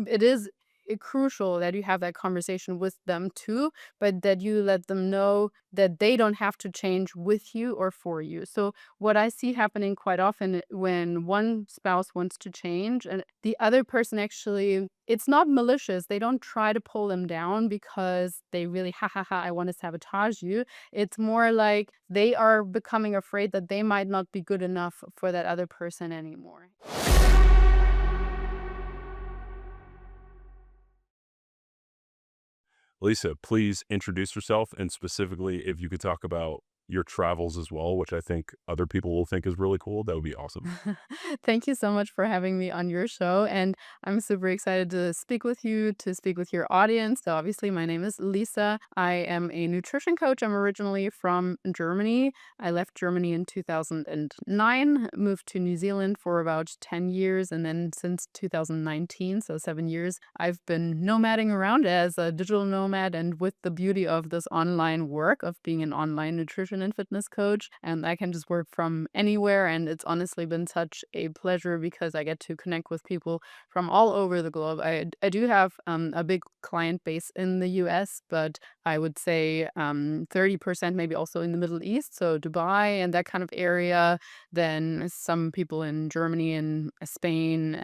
it is crucial that you have that conversation with them too, but that you let them know that they don't have to change with you or for you. So what I see happening quite often when one spouse wants to change and the other person actually, it's not malicious. They don't try to pull them down because they really, ha ha ha, I want to sabotage you. It's more like they are becoming afraid that they might not be good enough for that other person anymore. Lisa, please introduce yourself, and specifically, if you could talk about your travels as well, which I think other people will think is really cool, that would be awesome. Thank you so much for having me on your show. And I'm super excited to speak with you, to speak with your audience. So, obviously, my name is Lisa. I am a nutrition coach. I'm originally from Germany. I left Germany in 2009, moved to New Zealand for about 10 years. And then since 2019, so 7 years, I've been nomading around as a digital nomad. And with the beauty of this online work, of being an online nutrition and fitness coach, and I can just work from anywhere. And it's honestly been such a pleasure because I get to connect with people from all over the globe. I do have a big client base in the US, but I would say 30% maybe also in the Middle East, so Dubai and that kind of area. Then some people in Germany and Spain.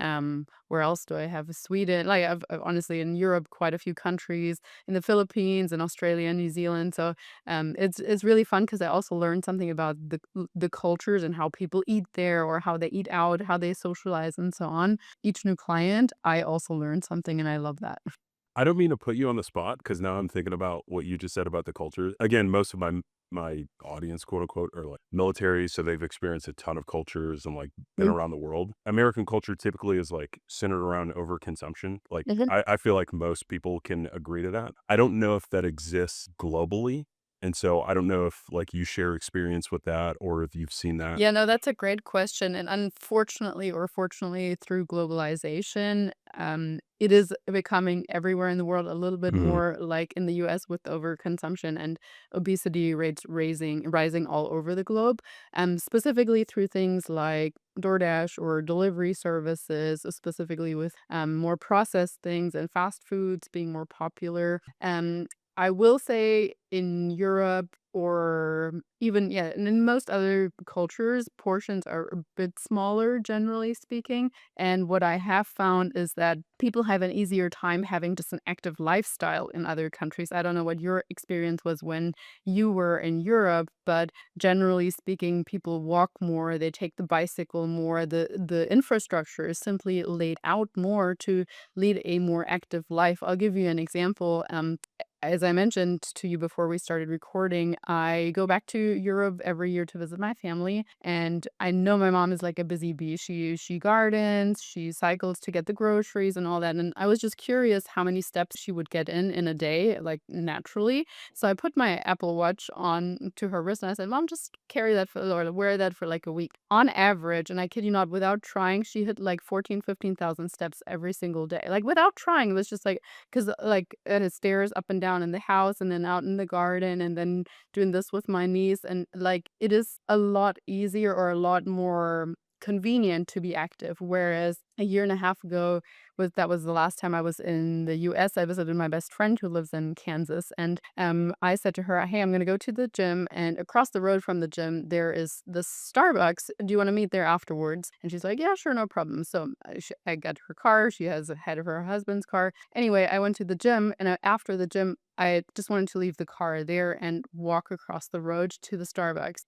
Where else do I have? Sweden. Like I've honestly in Europe, quite a few countries, in the Philippines and Australia and New Zealand. So it's really fun because I also learned something about the cultures and how people eat there or how they eat out, how they socialize, and so on. Each new client, I also learn something, and I love that. I don't mean to put you on the spot because now I'm thinking about what you just said about the culture. Again, most of my audience, quote unquote, are like military, so they've experienced a ton of cultures and like been Mm, around the world. American culture typically is like centered around overconsumption. Like mhm. I feel like most people can agree to that. I don't know if that exists globally. And so I don't know if like you share experience with that or if you've seen that. Yeah, no, that's a great question. And unfortunately, or fortunately, through globalization, it is becoming everywhere in the world a little bit Mhm. more like in the US with overconsumption and obesity rates rising all over the globe. Specifically through things like DoorDash or delivery services, specifically with more processed things and fast foods being more popular. I will say in Europe or even, yeah, and in most other cultures, portions are a bit smaller, generally speaking. And what I have found is that people have an easier time having just an active lifestyle in other countries. I don't know what your experience was when you were in Europe, but generally speaking, people walk more, they take the bicycle more. The infrastructure is simply laid out more to lead a more active life. I'll give you an example. As I mentioned to you before we started recording, I go back to Europe every year to visit my family, and I know my mom is like a busy bee. She gardens, she cycles to get the groceries and all that, and I was just curious how many steps she would get in a day, like naturally. So I put my Apple Watch on to her wrist and I said, "Mom, just carry that for or wear that for like a week." On average, and I kid you not, without trying, she hit like 14, 15,000 steps every single day. Like without trying, it was just like 'cause, like, at the stairs up and down in the house and then out in the garden and then doing this with my niece, and, like, it is a lot easier or a lot more convenient to be active, whereas a year and a half ago that was the last time I was in the US. I visited my best friend who lives in Kansas, and, I said to her, "Hey, I'm gonna go to the gym, and across the road from the gym, there is this Starbucks. Do you wanna meet there afterwards?" And she's like, "Yeah, sure, no problem." So, I got her car, she has ahead of her husband's car. Anyway, I went to the gym, and, after the gym, I just wanted to leave the car there and walk across the road to the Starbucks.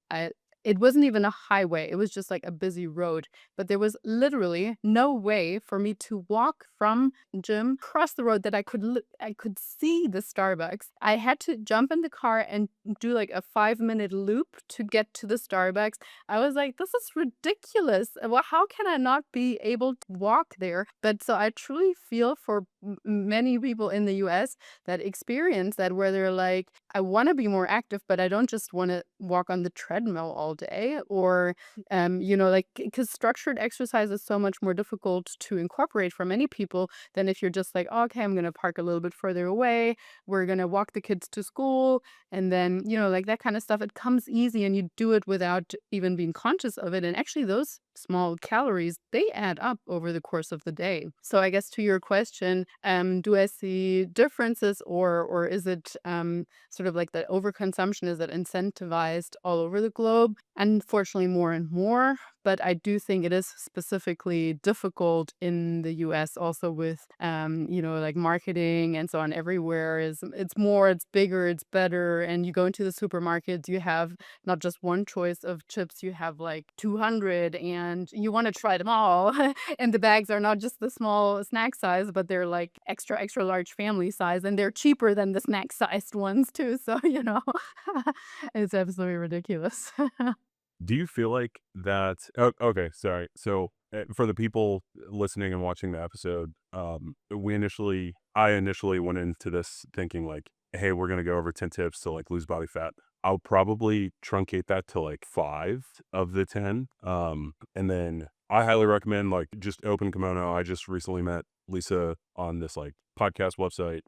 It wasn't even a highway, it was just, like, a busy road, but there was literally no way for me to walk from gym across the road that I could see the Starbucks. I had to jump in the car and do, like, a 5-minute loop to get to the Starbucks. I was like, "This is ridiculous. Well, how can I not be able to walk there?" But so I truly feel for many people in the US that experience that where they're like, I want to be more active, but I don't just want to walk on the treadmill all day or, like, because structured exercise is so much more difficult to incorporate for many people than if you're just like, "Oh, okay, I'm going to park a little bit further away. We're going to walk the kids to school. And then, like that kind of stuff. It comes easy and you do it without even being conscious of it. And actually, those small calories, they add up over the course of the day. So I guess to your question, do I see differences, or is it sort of like the overconsumption, is it incentivized all over the globe? Unfortunately, more and more. But I do think it is specifically difficult in the US also with like marketing and so on. Everywhere is, it's more, it's bigger, it's better. And you go into the supermarkets, you have not just one choice of chips, you have like 200, and you want to try them all. And the bags are not just the small snack size, but they're like extra, extra large family size, and they're cheaper than the snack sized ones too. So, it's absolutely ridiculous. Do you feel like that okay, sorry. So, for the people listening and watching the episode, I initially went into this thinking like, "Hey, we're gonna go over 10 tips to, like, lose body fat." I'll probably truncate that to, like, 5 of the 10, and then I highly recommend, like, just open kimono. I just recently met Lisa on this, like, podcast website,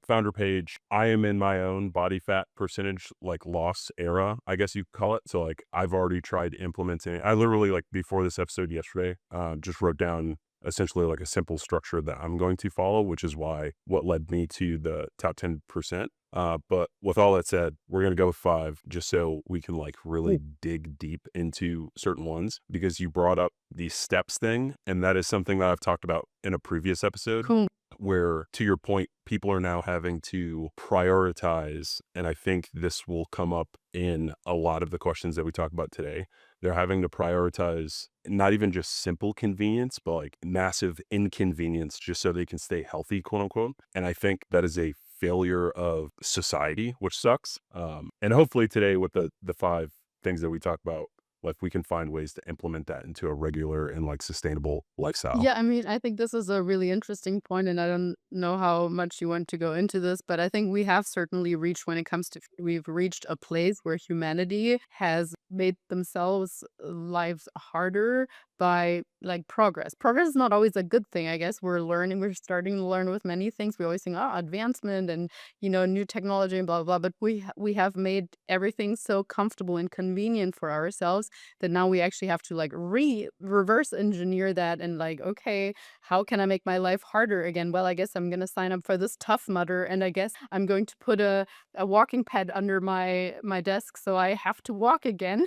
founder page. I am in my own body fat percentage, like, loss era, I guess you could call it. So, like, I've already tried implementing I literally, like, before this episode yesterday, just wrote down essentially like a simple structure that I'm going to follow, which is what led me to the top 10%. But with all that said, we're going to go with 5 just so we can like really dig deep into certain ones because you brought up the steps thing. And that is something that I've talked about in a previous episode Cool. where, to your point, people are now having to prioritize. And I think this will come up in a lot of the questions that we talk about today. They're having to prioritize not even just simple convenience, but like massive inconvenience just so they can stay healthy, quote unquote. And I think that is a failure of society, which sucks. And hopefully today with the 5 things that we talk about, like we can find ways to implement that into a regular and like sustainable lifestyle. Yeah, I mean, I think this is a really interesting point, and I don't know how much you want to go into this, but I think we have certainly reached, when it comes to food, we've reached a place where humanity has made themselves lives harder by like progress. Progress is not always a good thing, I guess. We're starting to learn with many things. We always think, oh, advancement and new technology and blah blah blah. But we have made everything so comfortable and convenient for ourselves that now we actually have to like reverse engineer that, and like, okay, how can I make my life harder again? Well, I guess I'm gonna sign up for this Tough Mudder, and I guess I'm going to put a walking pad under my desk so I have to walk again.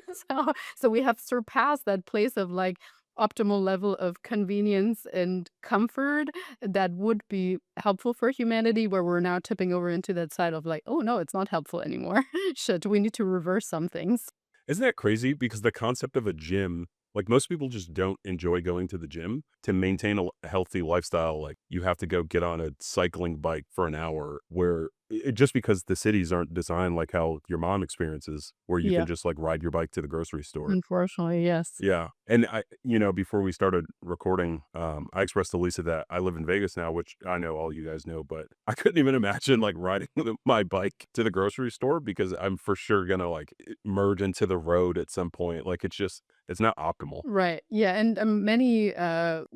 So we have surpassed that place of like optimal level of convenience and comfort that would be helpful for humanity, where we're now tipping over into that side of like, oh no, it's not helpful anymore. Shit, we need to reverse some things. Isn't that crazy? Because the concept of a gym, like most people just don't enjoy going to the gym. To maintain a healthy lifestyle, like you have to go get on a cycling bike for an hour where just because the cities aren't designed like how your mom experiences, where you can Yeah, just like ride your bike to the grocery store. unfortunately, yes. Yeah. And before we started recording, I expressed to Lisa that I live in Vegas now, which I know all you guys know, but I couldn't even imagine like riding my bike to the grocery store because I'm for sure gonna like merge into the road at some point. Like it's not optimal. Right. Yeah, and many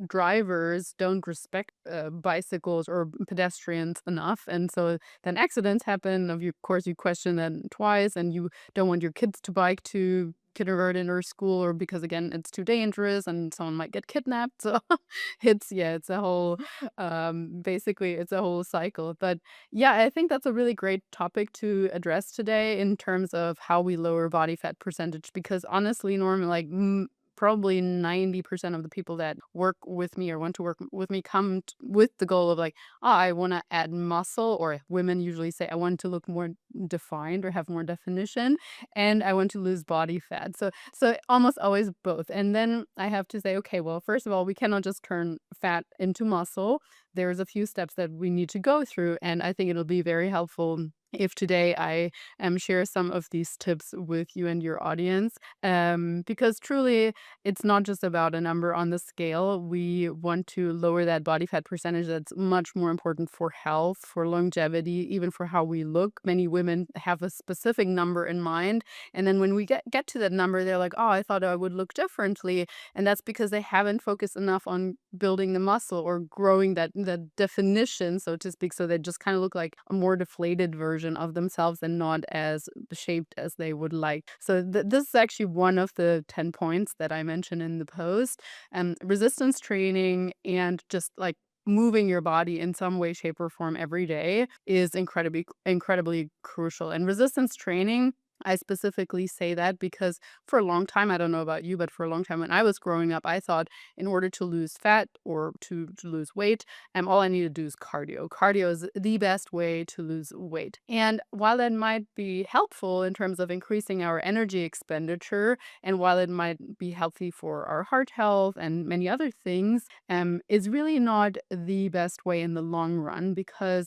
drivers don't respect bicycles or pedestrians enough, and so then accidents happen. Of course, you question that twice, and you don't want your kids to bike to kindergarten or school, or because again, it's too dangerous, and someone might get kidnapped. So it's a whole basically it's a whole cycle. But yeah, I think that's a really great topic to address today in terms of how we lower body fat percentage. Because honestly, Norm, like probably 90% of the people that work with me or want to work with me come with the goal of like, oh, I want to add muscle, or women usually say, I want to look more defined or have more definition, and I want to lose body fat. So almost always both. And then I have to say, okay, well, first of all, we cannot just turn fat into muscle. There's a few steps that we need to go through, and I think it'll be very helpful if today I share some of these tips with you and your audience, because truly it's not just about a number on the scale. We want to lower that body fat percentage. That's much more important for health, for longevity, even for how we look. Many women have a specific number in mind, and then when we get to that number, they're like, oh, I thought I would look differently. And that's because they haven't focused enough on building the muscle or growing that definition, so to speak. So they just kind of look like a more deflated version version of themselves and not as shaped as they would like. So this is actually one of the 10 points that I mentioned in the post. Resistance training and just like moving your body in some way, shape, or form every day is incredibly crucial. And resistance training, I specifically say that because for a long time, I don't know about you, but for a long time when I was growing up, I thought in order to lose fat or to lose weight, all I need to do is cardio. Cardio is the best way to lose weight. And while that might be helpful in terms of increasing our energy expenditure, and while it might be healthy for our heart health and many other things, is really not the best way in the long run because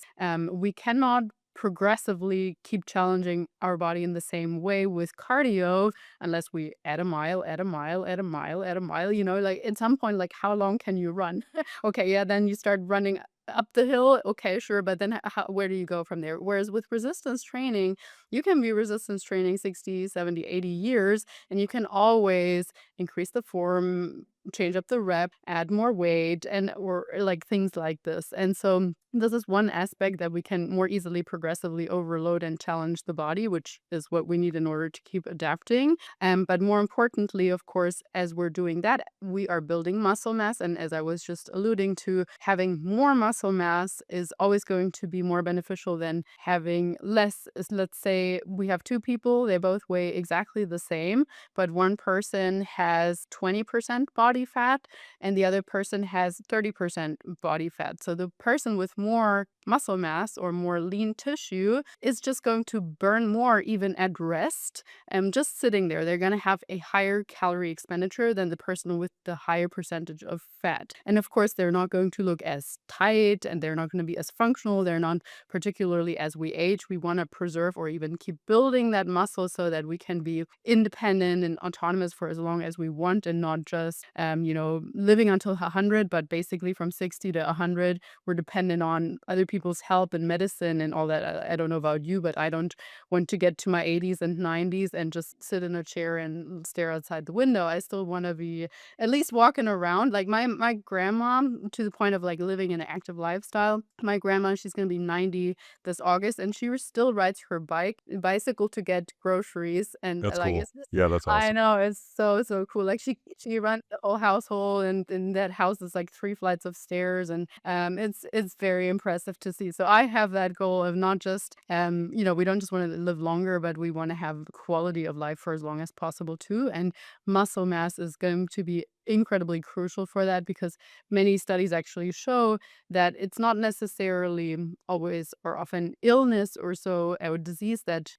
we cannot progressively keep challenging our body in the same way with cardio unless we add a mile, add a mile, add a mile, add a mile, like at some point, like how long can you run? Okay, yeah, then you start running up the hill. Okay, sure, but then where do you go from there? Whereas with resistance training, you can be resistance training 60, 70, 80 years, and you can always increase the form, change up the rep, add more weight, and or like things like this. And so this is one aspect that we can more easily progressively overload and challenge the body, which is what we need in order to keep adapting. But more importantly, of course, as we're doing that, we are building muscle mass. And as I was just alluding to, having more muscle mass is always going to be more beneficial than having less. Let's say we have two people, they both weigh exactly the same, but one person has 20% body fat and the other person has 30% body fat. So the person with more muscle mass or more lean tissue is just going to burn more even at rest. Just sitting there, they're going to have a higher calorie expenditure than the person with the higher percentage of fat. And of course, they're not going to look as tight and they're not going to be as functional. They're not particularly as we age. We want to preserve or even keep building that muscle so that we can be independent and autonomous for as long as we want and not just, living until 100, but basically from 60 to 100, we're dependent on other people's help and medicine and all that. I don't know about you, but I don't want to get to my 80s and 90s and just sit in a chair and stare outside the window. I still want to be at least walking around. Like my grandma, to the point of like living an active lifestyle. My grandma, she's gonna be 90 this August, and she still rides her bicycle to get groceries. And That's like cool. it's just, Yeah, that's I awesome. know it's so cool. Like she runs the whole household, and that house is like 3 flights of stairs, and it's very impressive to see. So I have that goal of not just we don't just want to live longer, but we want to have quality of life for as long as possible too. And muscle mass is going to be incredibly crucial for that because many studies actually show that it's not necessarily always or often illness or so or disease that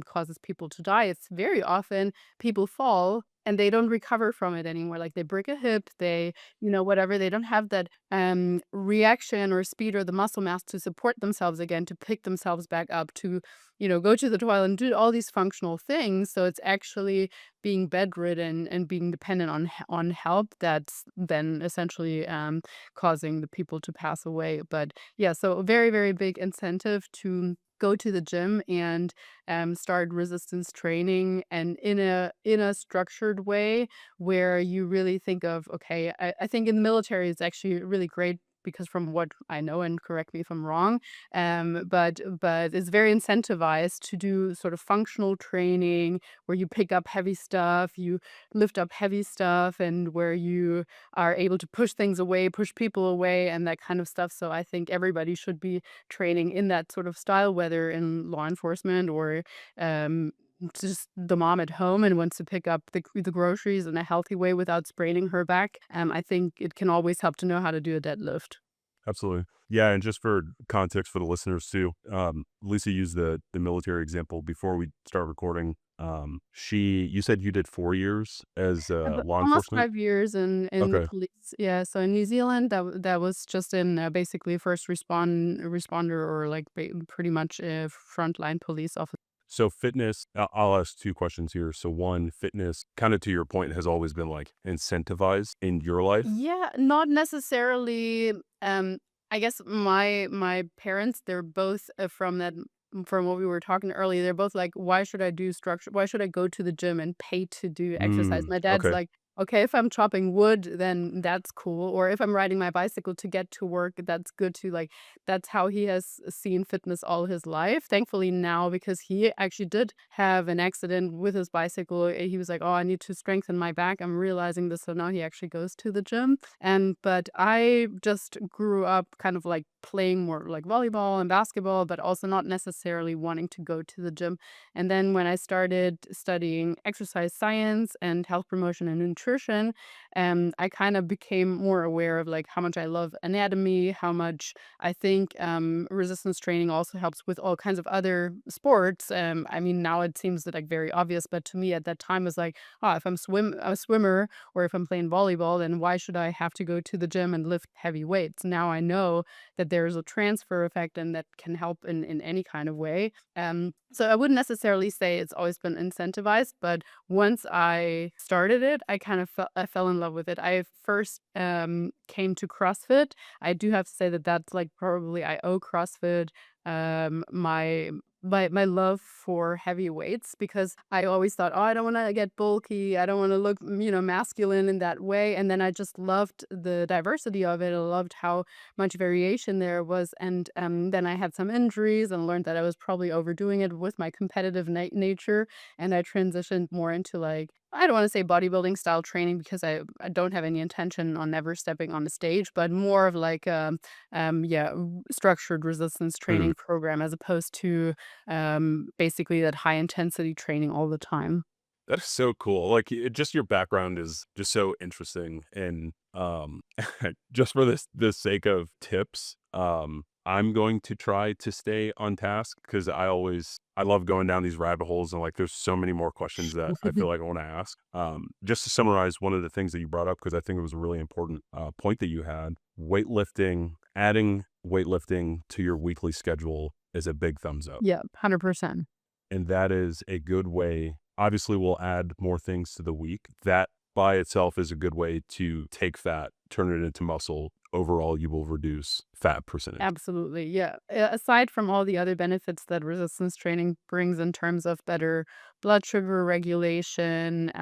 causes people to die. It's very often people fall and they don't recover from it anymore. Like they break a hip, they, whatever, they don't have that reaction or speed or the muscle mass to support themselves again, to pick themselves back up, to, go to the toilet and do all these functional things. So it's actually being bedridden and being dependent on help that's then essentially causing the people to pass away. But yeah, so a very, very big incentive to go to the gym and start resistance training and in a structured way where you really think of, okay, I think in the military it's actually really great because from what I know, and correct me if I'm wrong, but it's very incentivized to do sort of functional training where you pick up heavy stuff, you lift up heavy stuff, and where you are able to push things away, push people away, and that kind of stuff. So I think everybody should be training in that sort of style, whether in law enforcement or um, just the mom at home and wants to pick up the groceries in a healthy way without spraining her back. I think it can always help to know how to do a deadlift. Absolutely. Yeah, and just for context for the listeners too, Lisa used the military example before we start recording. You said you did 4 years as But law almost enforcement. 5 years in the Okay, police. Yeah, so in New Zealand, that was just in, basically first responder or, like, pretty much, frontline police officer. so fitness. I'll ask two questions here. So one, fitness, kind of to your point, has always been like incentivized in your life. Yeah, not necessarily, I guess my parents, they're both, from what we were talking earlier, they're both like, "Why should I do structure why should I go to the gym and pay to do exercise?" My dad's Okay. like, okay, if I'm chopping wood, then that's cool. Or if I'm riding my bicycle to get to work, that's good too. Like, that's how he has seen fitness all his life. Thankfully now, because he actually did have an accident with his bicycle, he was like, "Oh, I need to strengthen my back." I'm realizing this, so now he actually goes to the gym. And but I just grew up kind of like playing more like volleyball and basketball, but also not necessarily wanting to go to the gym. And then when I started studying exercise science and health promotion and nutrition, I kind of became more aware of like how much I love anatomy, how much I think resistance training also helps with all kinds of other sports. I mean, now it seems like very obvious, but to me at that time it was like, oh, if I'm a swimmer or if I'm playing volleyball, then why should I have to go to the gym and lift heavy weights? Now I know that there's a transfer effect and that can help in any kind of way. So I wouldn't necessarily say it's always been incentivized, but once I started it, I fell in love with it. I first came to CrossFit. I do have to say that that's like probably I owe CrossFit my love for heavy weights, because I always thought, oh, I don't want to get bulky. I don't want to look, masculine in that way. And then I just loved the diversity of it. I loved how much variation there was. And then I had some injuries and learned that I was probably overdoing it with my competitive nature. And I transitioned more into like, I don't want to say bodybuilding style training, because I don't have any intention on ever stepping on the stage, but more of like yeah, structured resistance Mm. training program as opposed to basically that high intensity training all the time. That is so cool. Like, just your background is just so interesting, and, just for the sake of tips, I'm going to try to stay on task because I love going down these rabbit holes, and, like, there's so many more questions that I feel like I wanna ask. Just to summarize one of the things that you brought up, because I think it was a really important, point that you had, weightlifting adding weightlifting to your weekly schedule is a big thumbs up. Yeah, 100%. And that is a good way. Obviously, we'll add more things to the week. That by itself is a good way to take fat, turn it into muscle. Overall, you will reduce fat percentage. Absolutely, yeah. Aside from all the other benefits that resistance training brings in terms of better blood sugar regulation,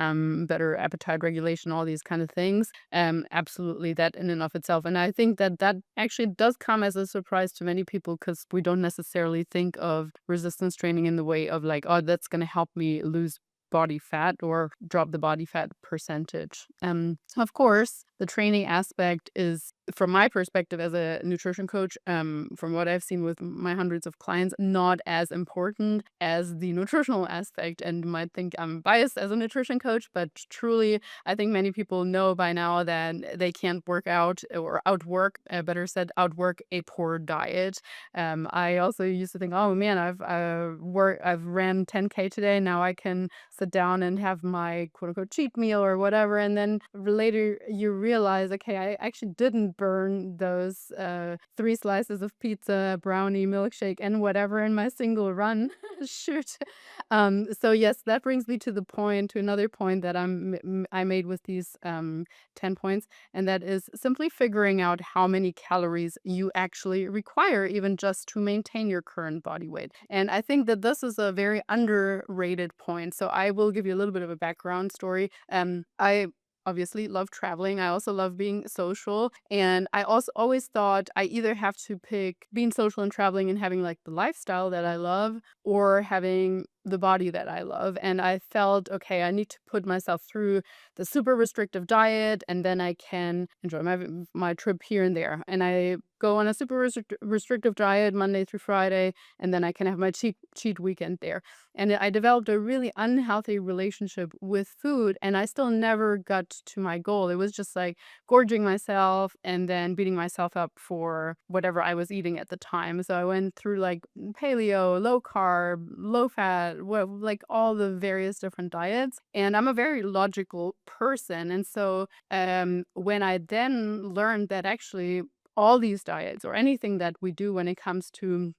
better appetite regulation, all these kind of things, absolutely that in and of itself. And I think that that actually does come as a surprise to many people, because we don't necessarily think of resistance training in the way of like, oh, that's going to help me lose body fat or drop the body fat percentage. Of course, the training aspect is, from my perspective as a nutrition coach, from what I've seen with my hundreds of clients, not as important as the nutritional aspect. And you might think I'm biased as a nutrition coach, but truly, I think many people know by now that they can't work out or outwork, better said, outwork a poor diet. I also used to think, oh man, I've ran 10K today. Now I can sit down and have my quote unquote cheat meal or whatever. And then later you realize, okay, I actually didn't burn those 3 slices of pizza, brownie, milkshake, and whatever in my single run. Shoot. So yes, that brings me to another point that I made with these 10 points, and that is simply figuring out how many calories you actually require, even just to maintain your current body weight. And I think that this is a very underrated point. So I will give you a little bit of a background story. I obviously love traveling. I also love being social. And I also always thought I either have to pick being social and traveling and having like the lifestyle that I love, or having the body that I love. And I felt, okay, I need to put myself through the super restrictive diet, and then I can enjoy my trip here and there. And I go on a super restrictive diet Monday through Friday, and then I can have my cheat weekend there. And I developed a really unhealthy relationship with food, and I still never got to my goal. It was just like gorging myself and then beating myself up for whatever I was eating at the time. So I went through like paleo, low carb, low fat, like all the various different diets. And I'm a very logical person. And so when I then learned that actually all these diets or anything that we do when it comes to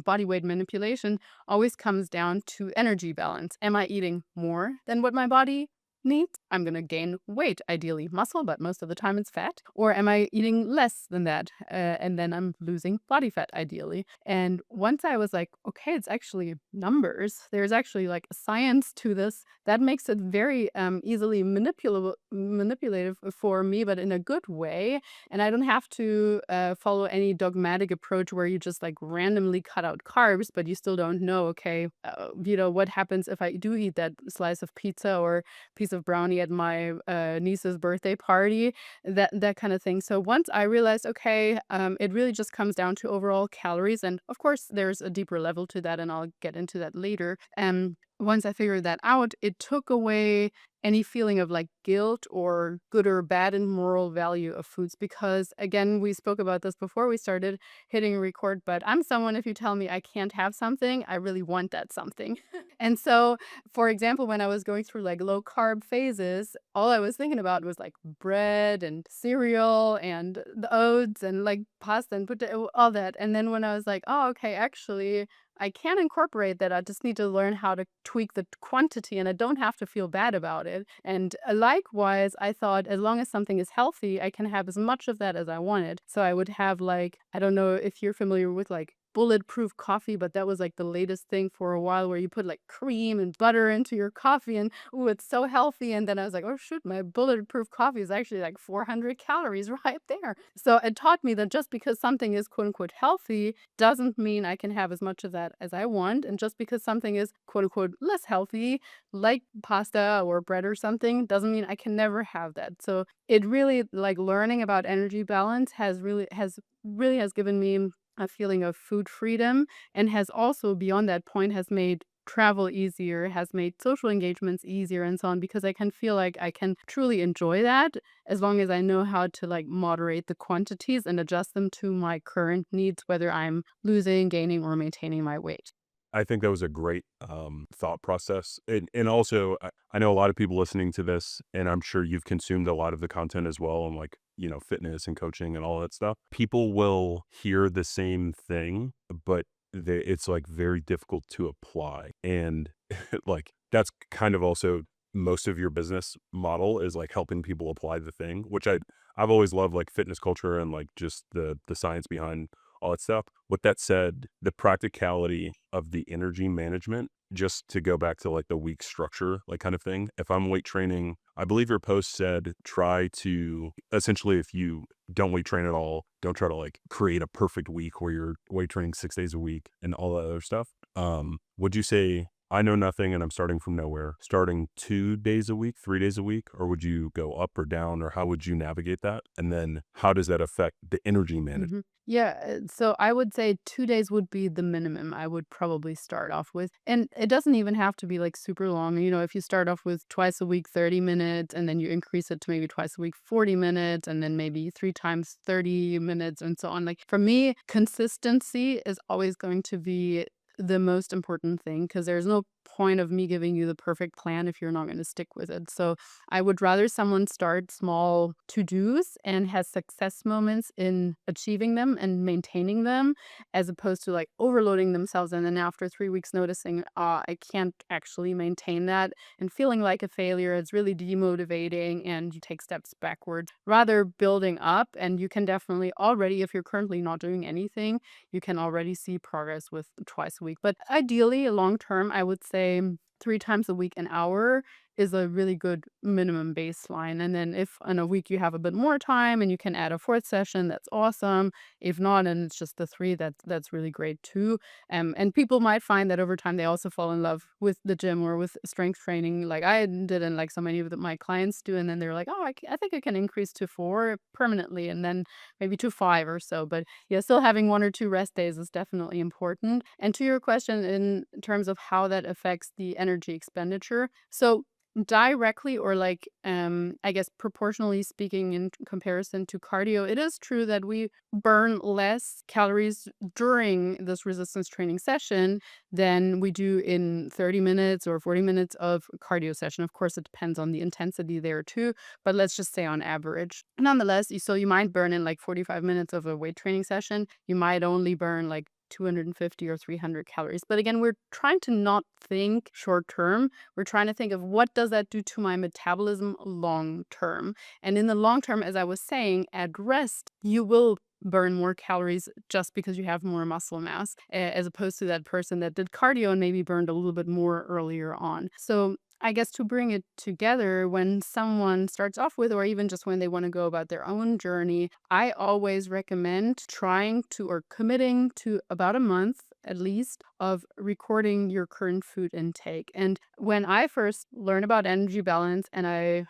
body weight manipulation always comes down to energy balance. Am I eating more than what my body needs? I'm going to gain weight, ideally muscle, but most of the time it's fat. Or am I eating less than that? And then I'm losing body fat, ideally. And once I was like, okay, it's actually numbers. There's actually like a science to this that makes it very easily manipulative for me, but in a good way. And I don't have to follow any dogmatic approach where you just like randomly cut out carbs, but you still don't know, okay, what happens if I do eat that slice of pizza or piece of brownie at my niece's birthday party, that kind of thing. So once I realized, okay, it really just comes down to overall calories, and of course, there's a deeper level to that, and I'll get into that later. Once I figured that out, it took away any feeling of like guilt or good or bad and moral value of foods because again we spoke about this before we started hitting record, but I'm someone, if you tell me I can't have something, I really want that something. And so, for example, when I was going through like low carb phases, all I was thinking about was like bread and cereal and the oats and like pasta and potato, all that. And then when I was like, oh, okay, actually I can incorporate that. I just need to learn how to tweak the quantity and I don't have to feel bad about it. And likewise, I thought as long as something is healthy, I can have as much of that as I wanted. So I would have like, I don't know if you're familiar with like bulletproof coffee, but that was like the latest thing for a while where you put like cream and butter into your coffee and ooh, it's so healthy. And then I was like, oh shoot, my bulletproof coffee is actually like 400 calories right there. So it taught me that just because something is quote unquote healthy doesn't mean I can have as much of that as I want. And just because something is quote unquote less healthy, like pasta or bread or something, doesn't mean I can never have that. So it really like learning about energy balance has given me a feeling of food freedom and has also beyond that point has made travel easier, has made social engagements easier and so on because I can feel like I can truly enjoy that as long as I know how to like moderate the quantities and adjust them to my current needs, whether I'm losing, gaining, or maintaining my weight. I think that was a great thought process. And also, I know a lot of people listening to this, and I'm sure you've consumed a lot of the content as well on like, fitness and coaching and all that stuff. People will hear the same thing, but it's like very difficult to apply. And like, that's kind of also most of your business model is like helping people apply the thing, which I've always loved like fitness culture and like just the science behind all that stuff. With that said, the practicality of the energy management, just to go back to like the week structure, like kind of thing. If I'm weight training, I believe your post said try to essentially, if you don't weight train at all, don't try to like create a perfect week where you're weight training 6 days a week and all that other stuff. Would you say I know nothing and I'm starting from nowhere, starting 2 days a week, 3 days a week, or would you go up or down, or how would you navigate that? And then how does that affect the energy management? Yeah, so I would say 2 days would be the minimum I would probably start off with, and it doesn't even have to be, like, super long, if you start off with twice a week, 30 minutes, and then you increase it to maybe twice a week, 40 minutes, and then maybe 3 times 30 minutes, and so on, like, for me, consistency is always going to be the most important thing because there's no point of me giving you the perfect plan if you're not gonna stick with it, so I would rather someone start small to-dos and has success moments in achieving them and maintaining them, as opposed to, like, overloading themselves and then after 3 weeks noticing, I can't actually maintain that," and feeling like a failure. It's really demotivating and you take steps backward. Rather building up, and you can definitely already, if you're currently not doing anything, you can already see progress with twice a week. But ideally, long term, I would say 3 times a week, an hour is a really good minimum baseline. And then if in a week you have a bit more time and you can add a fourth session, that's awesome. If not, and it's just the three, that's really great too. And people might find that over time they also fall in love with the gym or with strength training, like I did, and like so many of my clients do. And then they're like, oh, I think I can increase to 4 permanently, and then maybe to 5 or so. But yeah, still having 1 or 2 rest days is definitely important. And to your question in terms of how that affects the energy expenditure, so directly or like I guess proportionally speaking in comparison to cardio, it is true that we burn less calories during this resistance training session than we do in 30 minutes or 40 minutes of cardio session. Of course, it depends on the intensity there too, but let's just say on average. Nonetheless, so you might burn in like 45 minutes of a weight training session. You might only burn like 250 or 300 calories. But again, we're trying to not think short term. We're trying to think of what does that do to my metabolism long term. And in the long term, as I was saying, at rest, you will burn more calories just because you have more muscle mass, as opposed to that person that did cardio and maybe burned a little bit more earlier on. So I guess to bring it together, when someone starts off with, or even just when they want to go about their own journey, I always recommend trying to or committing to about a month at least of recording your current food intake. And when I first learned about energy balance and I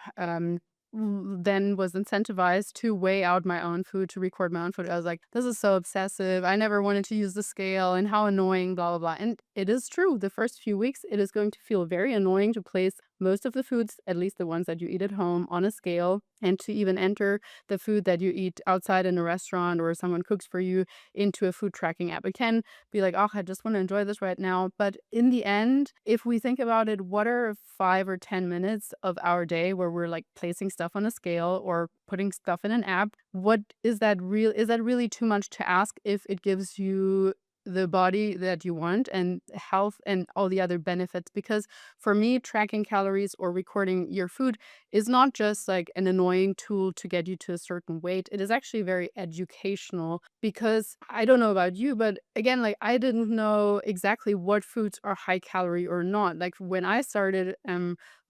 then was incentivized to weigh out my own food, to record my own food, I was like, this is so obsessive. I never wanted to use the scale and how annoying, blah, blah, blah. And it is true. The first few weeks, it is going to feel very annoying to place most of the foods, at least the ones that you eat at home, on a scale, and to even enter the food that you eat outside in a restaurant or someone cooks for you into a food tracking app. It can be like, oh, I just want to enjoy this right now. But in the end, if we think about it, what are 5 or 10 minutes of our day where we're like placing stuff on a scale or putting stuff in an app? What is that real? Is that really too much to ask if it gives you the body that you want and health and all the other benefits? Because for me, tracking calories or recording your food is not just like an annoying tool to get you to a certain weight. It is actually very educational because I don't know about you, but again, like I didn't know exactly what foods are high calorie or not. Like when I started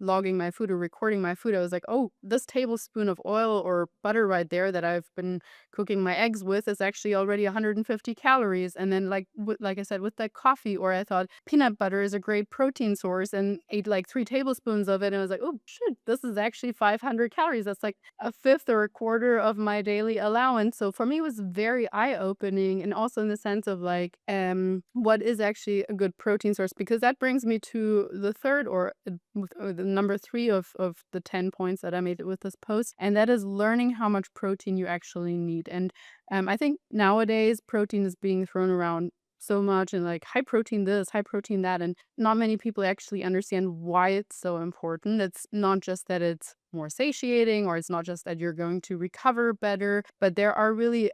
logging my food or recording my food, I was like, oh, this tablespoon of oil or butter right there that I've been cooking my eggs with is actually already 150 calories. And then like I said, with that coffee, or I thought peanut butter is a great protein source and ate like 3 tablespoons of it. And I was like, oh shit, this is actually 500 calories. That's like a fifth or a quarter of my daily allowance. So for me, it was very eye opening, and also in the sense of like, what is actually a good protein source? Because that brings me to the third or the number three of the 10 points that I made with this post, and that is learning how much protein you actually need. And I think nowadays protein is being thrown around so much and like high protein this, high protein that, and not many people actually understand why it's so important. It's not just that it's more satiating, or it's not just that you're going to recover better, but there are really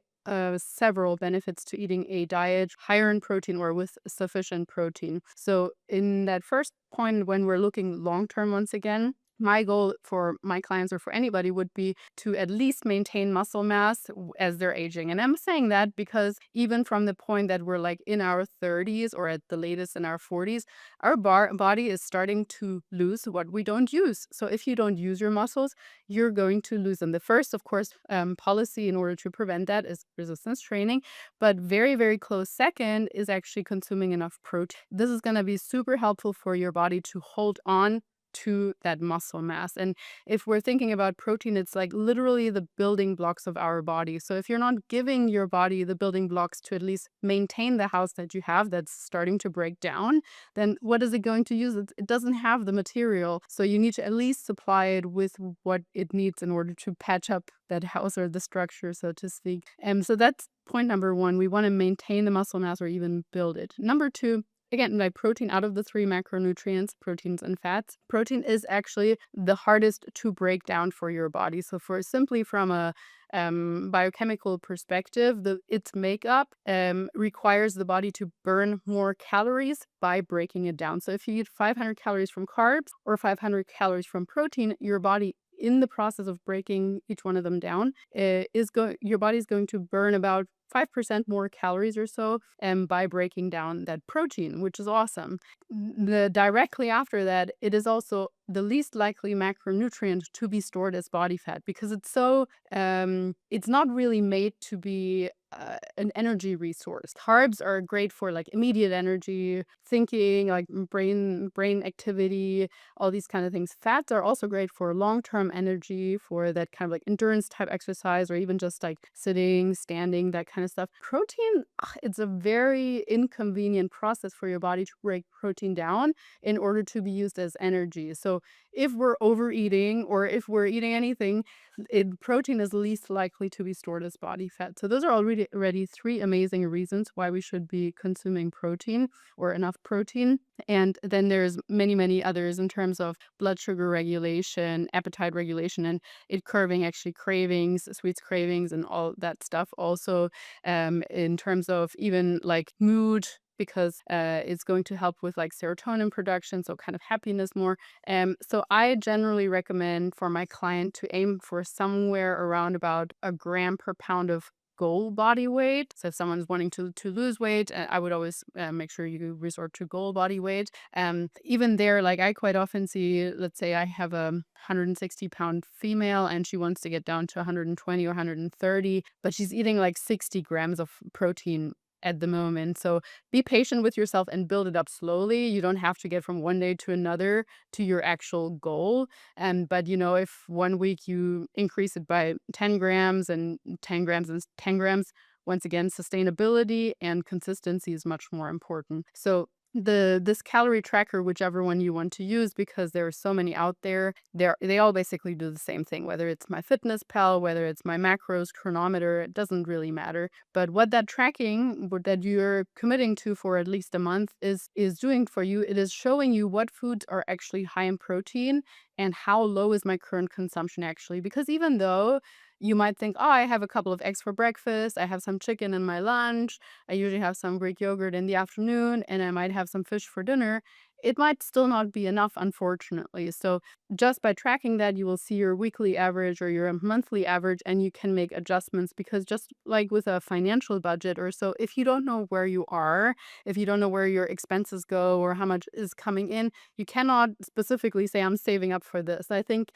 several benefits to eating a diet higher in protein or with sufficient protein. So, in that first point, when we're looking long term, once again, my goal for my clients or for anybody would be to at least maintain muscle mass as they're aging. And I'm saying that because even from the point that we're like in our 30s or at the latest in our 40s, our body is starting to lose what we don't use. So if you don't use your muscles, you're going to lose them. The first, of course, policy in order to prevent that is resistance training. But very, very close second is actually consuming enough protein. This is going to be super helpful for your body to hold on to that muscle mass. And if we're thinking about protein, it's like literally the building blocks of our body. So if you're not giving your body the building blocks to at least maintain the house that you have that's starting to break down, then what is it going to use? It doesn't have the material. So you need to at least supply it with what it needs in order to patch up that house or the structure, so to speak. So that's point number one. We want to maintain the muscle mass or even build it. Number two, again, like protein, out of the three macronutrients, proteins and fats, protein is actually the hardest to break down for your body. So for simply from a biochemical perspective, its makeup requires the body to burn more calories by breaking it down. So if you eat 500 calories from carbs or 500 calories from protein, your body in the process of breaking each one of them down your body is going to burn about 5% more calories or so by breaking down that protein, which is awesome. Directly after that, it is also the least likely macronutrient to be stored as body fat because it's not really made to be an energy resource. Carbs are great for like immediate energy, thinking, like brain activity, all these kind of things. Fats are also great for long-term energy, for that kind of like endurance type exercise, or even just like sitting, standing, that kind of stuff. Protein, it's a very inconvenient process for your body to break protein down in order to be used as energy. So So if we're overeating or if we're eating anything, protein is least likely to be stored as body fat. So those are already three amazing reasons why we should be consuming protein or enough protein. And then there's many, many others in terms of blood sugar regulation, appetite regulation, and it curbing actually cravings, sweets cravings, and all that stuff. Also, in terms of even like mood, because it's going to help with like serotonin production, so kind of happiness more. So I generally recommend for my client to aim for somewhere around about a gram per pound of goal body weight. So if someone's wanting to lose weight, I would always make sure you resort to goal body weight. Even there, like I quite often see, let's say I have a 160-pound female and she wants to get down to 120 or 130, but she's eating like 60 grams of protein at the moment. So be patient with yourself and build it up slowly. You don't have to get from one day to another to your actual goal. But if one week you increase it by 10 grams and 10 grams and 10 grams, once again, sustainability and consistency is much more important. So this calorie tracker, whichever one you want to use, because there are so many out there, they all basically do the same thing. Whether it's MyFitnessPal, whether it's my macros chronometer, it doesn't really matter. But what that tracking that you're committing to for at least a month is doing for you, it is showing you what foods are actually high in protein and how low is my current consumption actually. Because even though you might think, oh, I have a couple of eggs for breakfast, I have some chicken in my lunch, I usually have some Greek yogurt in the afternoon, and I might have some fish for dinner. It might still not be enough, unfortunately. So, just by tracking that, you will see your weekly average or your monthly average, and you can make adjustments. Because, just like with a financial budget or so, if you don't know where you are, if you don't know where your expenses go or how much is coming in, you cannot specifically say, I'm saving up for this. I think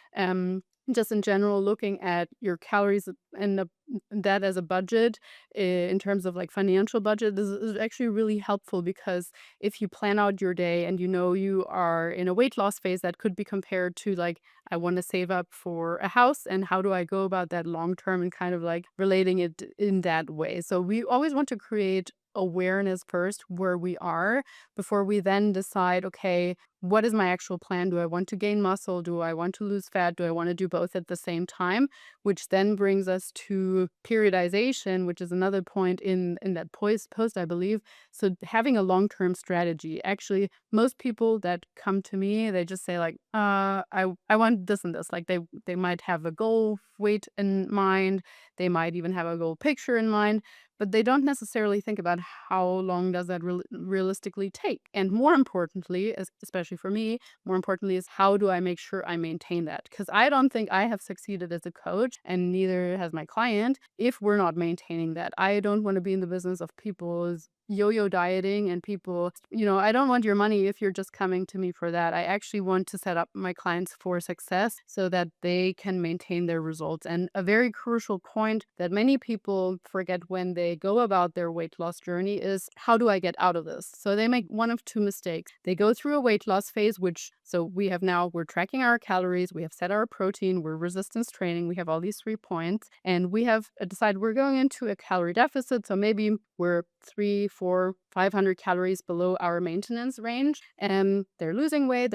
just in general, looking at your calories and that as a budget in terms of like financial budget is actually really helpful, because if you plan out your day and you are in a weight loss phase, that could be compared to like, I want to save up for a house, and how do I go about that long term, and kind of like relating it in that way. So we always want to create awareness first where we are before we then decide, okay, what is my actual plan? Do I want to gain muscle? Do I want to lose fat? Do I want to do both at the same time? Which then brings us to periodization, which is another point in that post, I believe. So having a long-term strategy. Actually, most people that come to me, they just say like, I want this and this. Like they might have a goal weight in mind. They might even have a goal picture in mind, but they don't necessarily think about how long does that realistically take. And more importantly, especially for me, more importantly is how do I make sure I maintain that? Because I don't think I have succeeded as a coach, and neither has my client, if we're not maintaining that. I don't want to be in the business of people's yo-yo dieting and people, I don't want your money if you're just coming to me for that. I actually want to set up my clients for success so that they can maintain their results. And a very crucial point that many people forget when they go about their weight loss journey is, how do I get out of this? So they make one of two mistakes. They go through a weight loss phase, so we're tracking our calories, we have set our protein, we're resistance training, we have all these 3 points, and we have decided we're going into a calorie deficit. So maybe we're 3, 4, 500 calories below our maintenance range, and they're losing weight.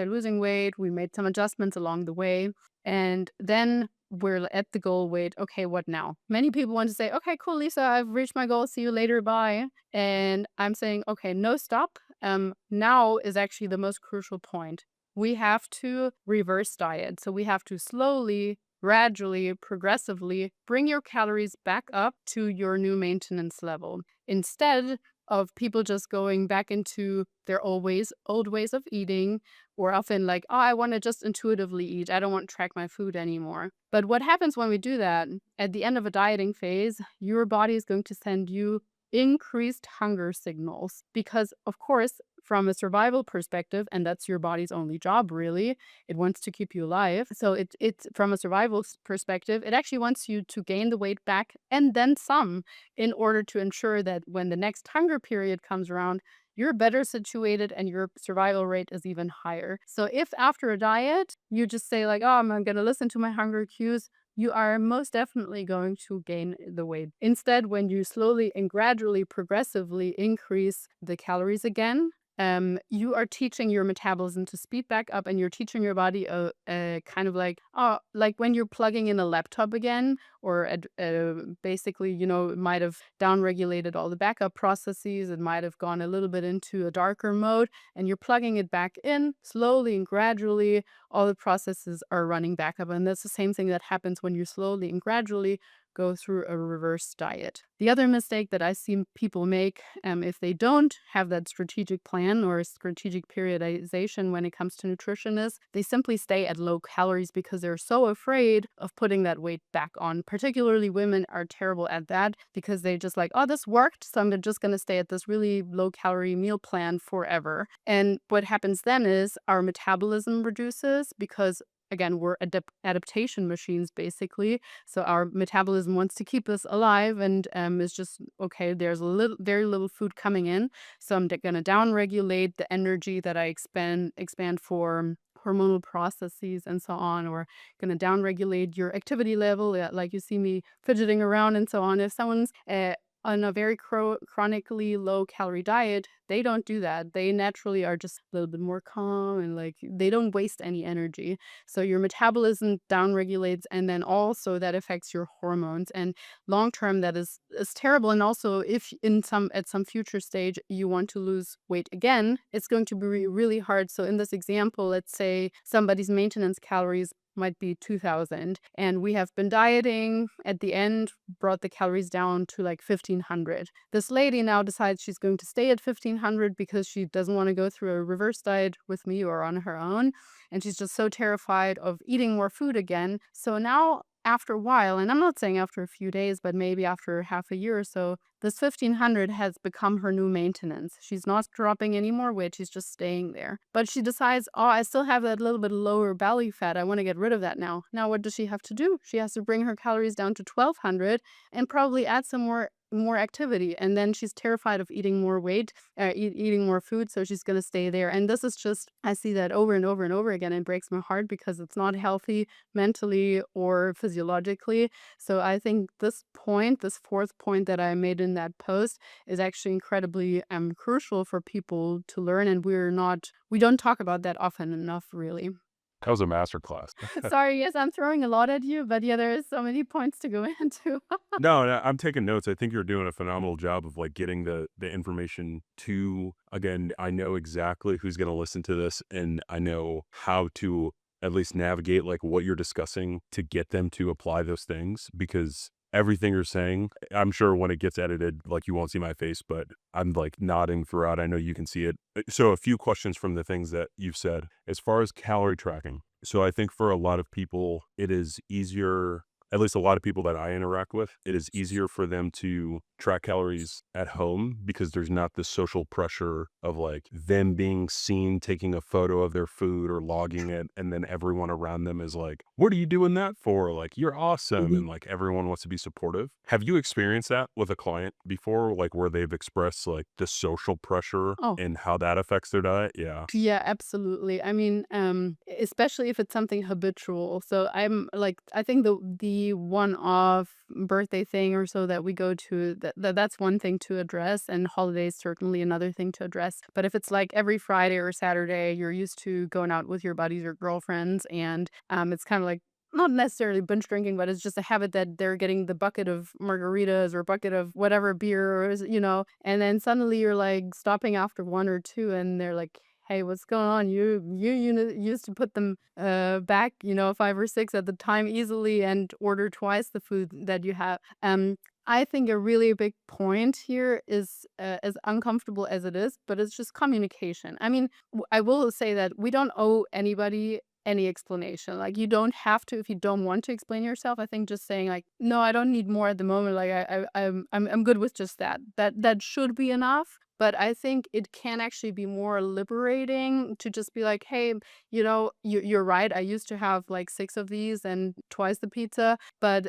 We made some adjustments along the way, and then we're at the goal weight. Okay, what now? Many people want to say, okay, cool, Lisa, I've reached my goal. See you later. Bye. And I'm saying, okay, no, stop. Now is actually the most crucial point. We have to reverse diet. So we have to slowly, gradually, progressively bring your calories back up to your new maintenance level, instead of people just going back into their old ways of eating, or often like, oh, I want to just intuitively eat. I don't want to track my food anymore. But what happens when we do that? At the end of a dieting phase, your body is going to send you increased hunger signals, because of course, from a survival perspective, and that's your body's only job really, it wants to keep you alive. So it's from a survival perspective, it actually wants you to gain the weight back and then some, in order to ensure that when the next hunger period comes around, you're better situated and your survival rate is even higher. So if after a diet you just say like, oh, I'm going to listen to my hunger cues, you are most definitely going to gain the weight. Instead, when you slowly and gradually, progressively increase the calories again, you are teaching your metabolism to speed back up, and you're teaching your body a kind of like when you're plugging in a laptop again, or basically, it might have downregulated all the backup processes. It might have gone a little bit into a darker mode, and you're plugging it back in slowly and gradually. All the processes are running back up, and that's the same thing that happens when you slowly and gradually go through a reverse diet. The other mistake that I see people make, if they don't have that strategic plan or strategic periodization when it comes to nutrition, is they simply stay at low calories because they're so afraid of putting that weight back on. Particularly women are terrible at that because they just like, oh, this worked, so I'm just going to stay at this really low calorie meal plan forever. And what happens then is our metabolism reduces because, again, we're adaptation machines basically. So our metabolism wants to keep us alive, and is just okay. There's very little food coming in, so I'm going to downregulate the energy that I expand for hormonal processes and so on, or going to downregulate your activity level, like you see me fidgeting around and so on. If someone's on a very chronically low calorie diet, they don't do that. They naturally are just a little bit more calm, and like they don't waste any energy. So your metabolism downregulates, and then also that affects your hormones. And long term, that is terrible. And also, if at some future stage you want to lose weight again, it's going to be really hard. So in this example, let's say somebody's maintenance calories might be 2000, and we have been dieting. At the end, brought the calories down to like 1500. This lady now decides she's going to stay at 1500 because she doesn't want to go through a reverse diet with me or on her own, and she's just so terrified of eating more food again. So now, after a while, and I'm not saying after a few days, but maybe after half a year or so, this 1500 has become her new maintenance. She's not dropping any more weight, she's just staying there. But she decides, oh, I still have that little bit lower belly fat. I want to get rid of that now. Now, what does she have to do? She has to bring her calories down to 1200 and probably add some more activity, and then she's terrified of eating more weight, eating more food, so she's going to stay there. And this is just, I see that over and over and over again. It breaks my heart because it's not healthy mentally or physiologically. So I think this fourth point that I made in that post, is actually incredibly crucial for people to learn, and we don't talk about that often enough, really. That was a masterclass. Sorry, yes, I'm throwing a lot at you, but yeah, there is so many points to go into. No, I'm taking notes. I think you're doing a phenomenal job of like getting the information to, again, I know exactly who's going to listen to this, and I know how to at least navigate like what you're discussing to get them to apply those things, because everything you're saying, I'm sure when it gets edited, like you won't see my face, but I'm like nodding throughout. I know you can see it. So a few questions from the things that you've said as far as calorie tracking. So I think for a lot of people, it is easier, at least a lot of people that I interact with, it is easier for them to track calories at home because there's not the social pressure of like them being seen taking a photo of their food or logging it. And then everyone around them is like, what are you doing that for? Like, you're awesome. Mhm. And like everyone wants to be supportive. Have you experienced that with a client before? Like where they've expressed like the social pressure Oh, and how that affects their diet? Yeah. yeah, absolutely. I mean, especially if it's something habitual. So I'm like, I think the one-off birthday thing or so that we go to, that's one thing to address, and holidays certainly another thing to address. But if it's like every Friday or Saturday, you're used to going out with your buddies or girlfriends, and it's kind of like, not necessarily binge drinking, but it's just a habit that they're getting the bucket of margaritas or bucket of whatever beer, and then suddenly you're like stopping after one or two, and they're like, "Hey, what's going on? Used to put them back, five or six at the time easily, and order twice the food that you have." I think a really big point here is, as uncomfortable as it is, but it's just communication. I mean, I will say that we don't owe anybody any explanation. Like, you don't have to if you don't want to explain yourself. I think just saying like, "No, I don't need more at the moment. Like, I'm good with just that." That should be enough. But I think it can actually be more liberating to just be like, "Hey, you're right. I used to have like six of these and twice the pizza, but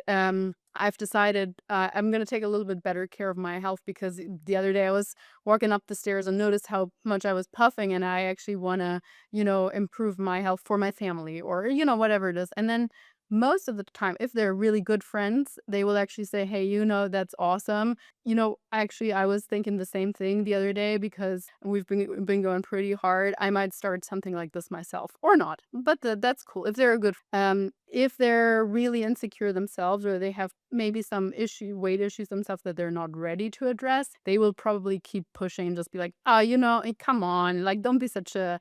I've decided I'm gonna take a little bit better care of my health because the other day I was walking up the stairs and noticed how much I was puffing, and I actually wanna, improve my health for my family, or, whatever it is." And then most of the time, if they're really good friends, they will actually say, "Hey, that's awesome." Actually, I was thinking the same thing the other day because we've been going pretty hard. I might start something like this myself or not, but that's cool. If they're a good, if they're really insecure themselves or they have maybe some weight issues themselves that they're not ready to address, they will probably keep pushing and just be like, "Ah, come on, like don't be such a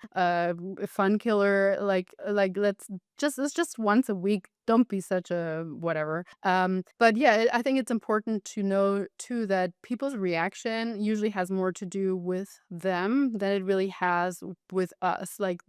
fun killer. Like it's just once a week. Don't be such a whatever." But yeah, I think it's important to know too that people's reaction usually has more to do with them than it really has with us. Like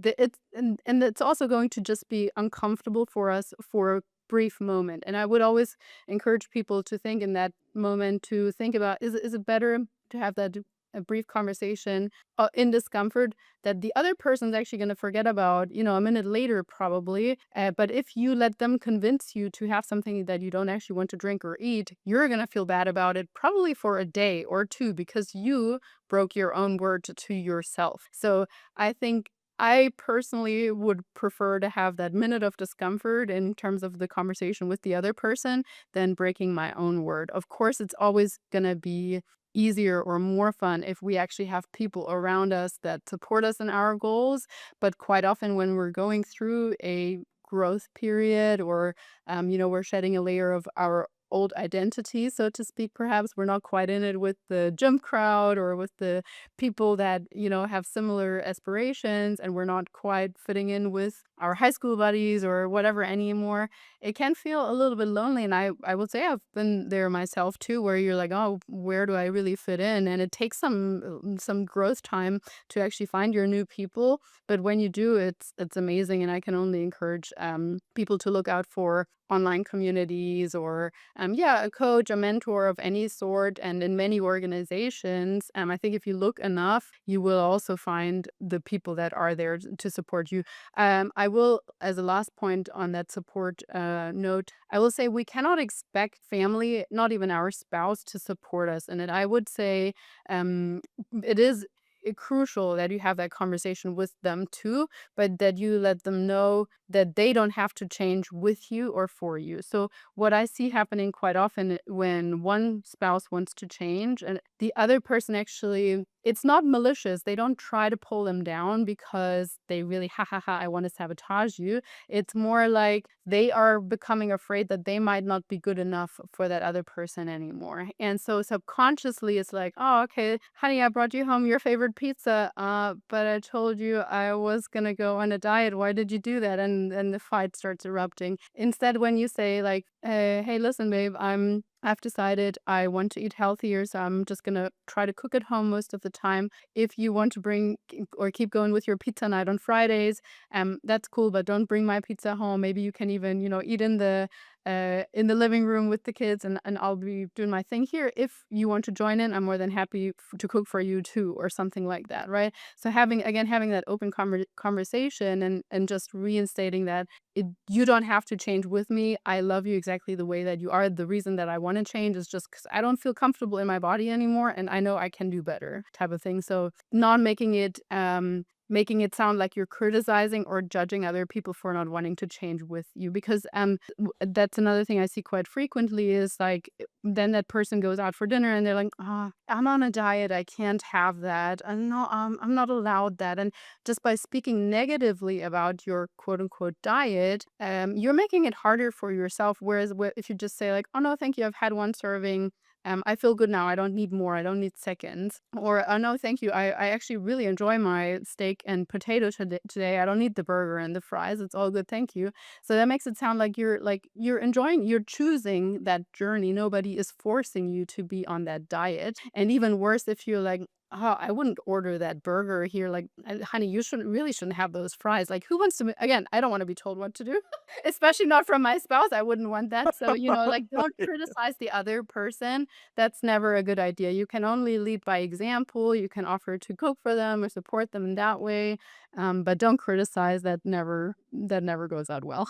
and it's also going to just be uncomfortable for us for a brief moment. And I would always encourage people to think in that moment to think about, is it better to have that a brief conversation in discomfort that the other person's actually going to forget about, a minute later, probably. But if you let them convince you to have something that you don't actually want to drink or eat, you're going to feel bad about it probably for a day or two because you broke your own word to yourself. So I think I personally would prefer to have that minute of discomfort in terms of the conversation with the other person than breaking my own word. Of course, it's always going to be easier or more fun if we actually have people around us that support us in our goals. But quite often, when we're going through a growth period or, we're shedding a layer of our old identity, so to speak, perhaps we're not quite in it with the gym crowd or with the people that, have similar aspirations, and we're not quite fitting in with our high school buddies or whatever anymore. It can feel a little bit lonely, and I would say I've been there myself too, where you're like, "Oh, where do I really fit in?" And it takes some growth time to actually find your new people, but when you do, it's amazing, and I can only encourage, people to look out for online communities or, yeah, a coach, a mentor of any sort, and in many organizations, I think if you look enough, you will also find the people that are there to support you. I will, as a last point on that support note, I will say we cannot expect family, not even our spouse, to support us in it. I would say it is crucial that you have that conversation with them too, but that you let them know that they don't have to change with you or for you. So, what I see happening quite often when one spouse wants to change and the other person actually, it's not malicious. They don't try to pull them down because they really, ha ha ha, I want to sabotage you. It's more like they are becoming afraid that they might not be good enough for that other person anymore. And so subconsciously, it's like, "Oh, okay, honey, I brought you home your favorite pizza, but I told you I was gonna go on a diet. Why did you do that?" And the fight starts erupting. Instead, when you say like, "Hey, listen, babe, I've decided I want to eat healthier, so I'm just gonna try to cook at home most of the time. If you want to bring or keep going with your pizza night on Fridays, that's cool, but don't bring my pizza home. Maybe you can even, eat in the living room with the kids, and I'll be doing my thing here. If you want to join in, I'm more than happy to cook for you too, or something like that, right?" So having that open conversation and just reinstating that you don't have to change with me. I love you exactly the way that you are. The reason that I want to change is just because I don't feel comfortable in my body anymore, and I know I can do better, type of thing. So not making it sound like you're criticizing or judging other people for not wanting to change with you, because that's another thing I see quite frequently is like then that person goes out for dinner and they're like, "Oh, I'm on a diet, I can't have that, and no, I'm not allowed that." And just by speaking negatively about your quote unquote diet, you're making it harder for yourself. Whereas if you just say like, "Oh no, thank you, I've had one serving, I feel good now. I don't need more. I don't need seconds." Or, "Oh, no, thank you. I actually really enjoy my steak and potato today. I don't need the burger and the fries. It's all good. Thank you." So that makes it sound like you're enjoying, you're choosing that journey. Nobody is forcing you to be on that diet. And even worse, if you're like, "Oh, I wouldn't order that burger here. Like, honey, you shouldn't have those fries." Like, who wants to, again, I don't want to be told what to do, especially not from my spouse. I wouldn't want that. So, like, don't criticize the other person. That's never a good idea. You can only lead by example. You can offer to cook for them or support them in that way, but don't criticize. That never goes out well.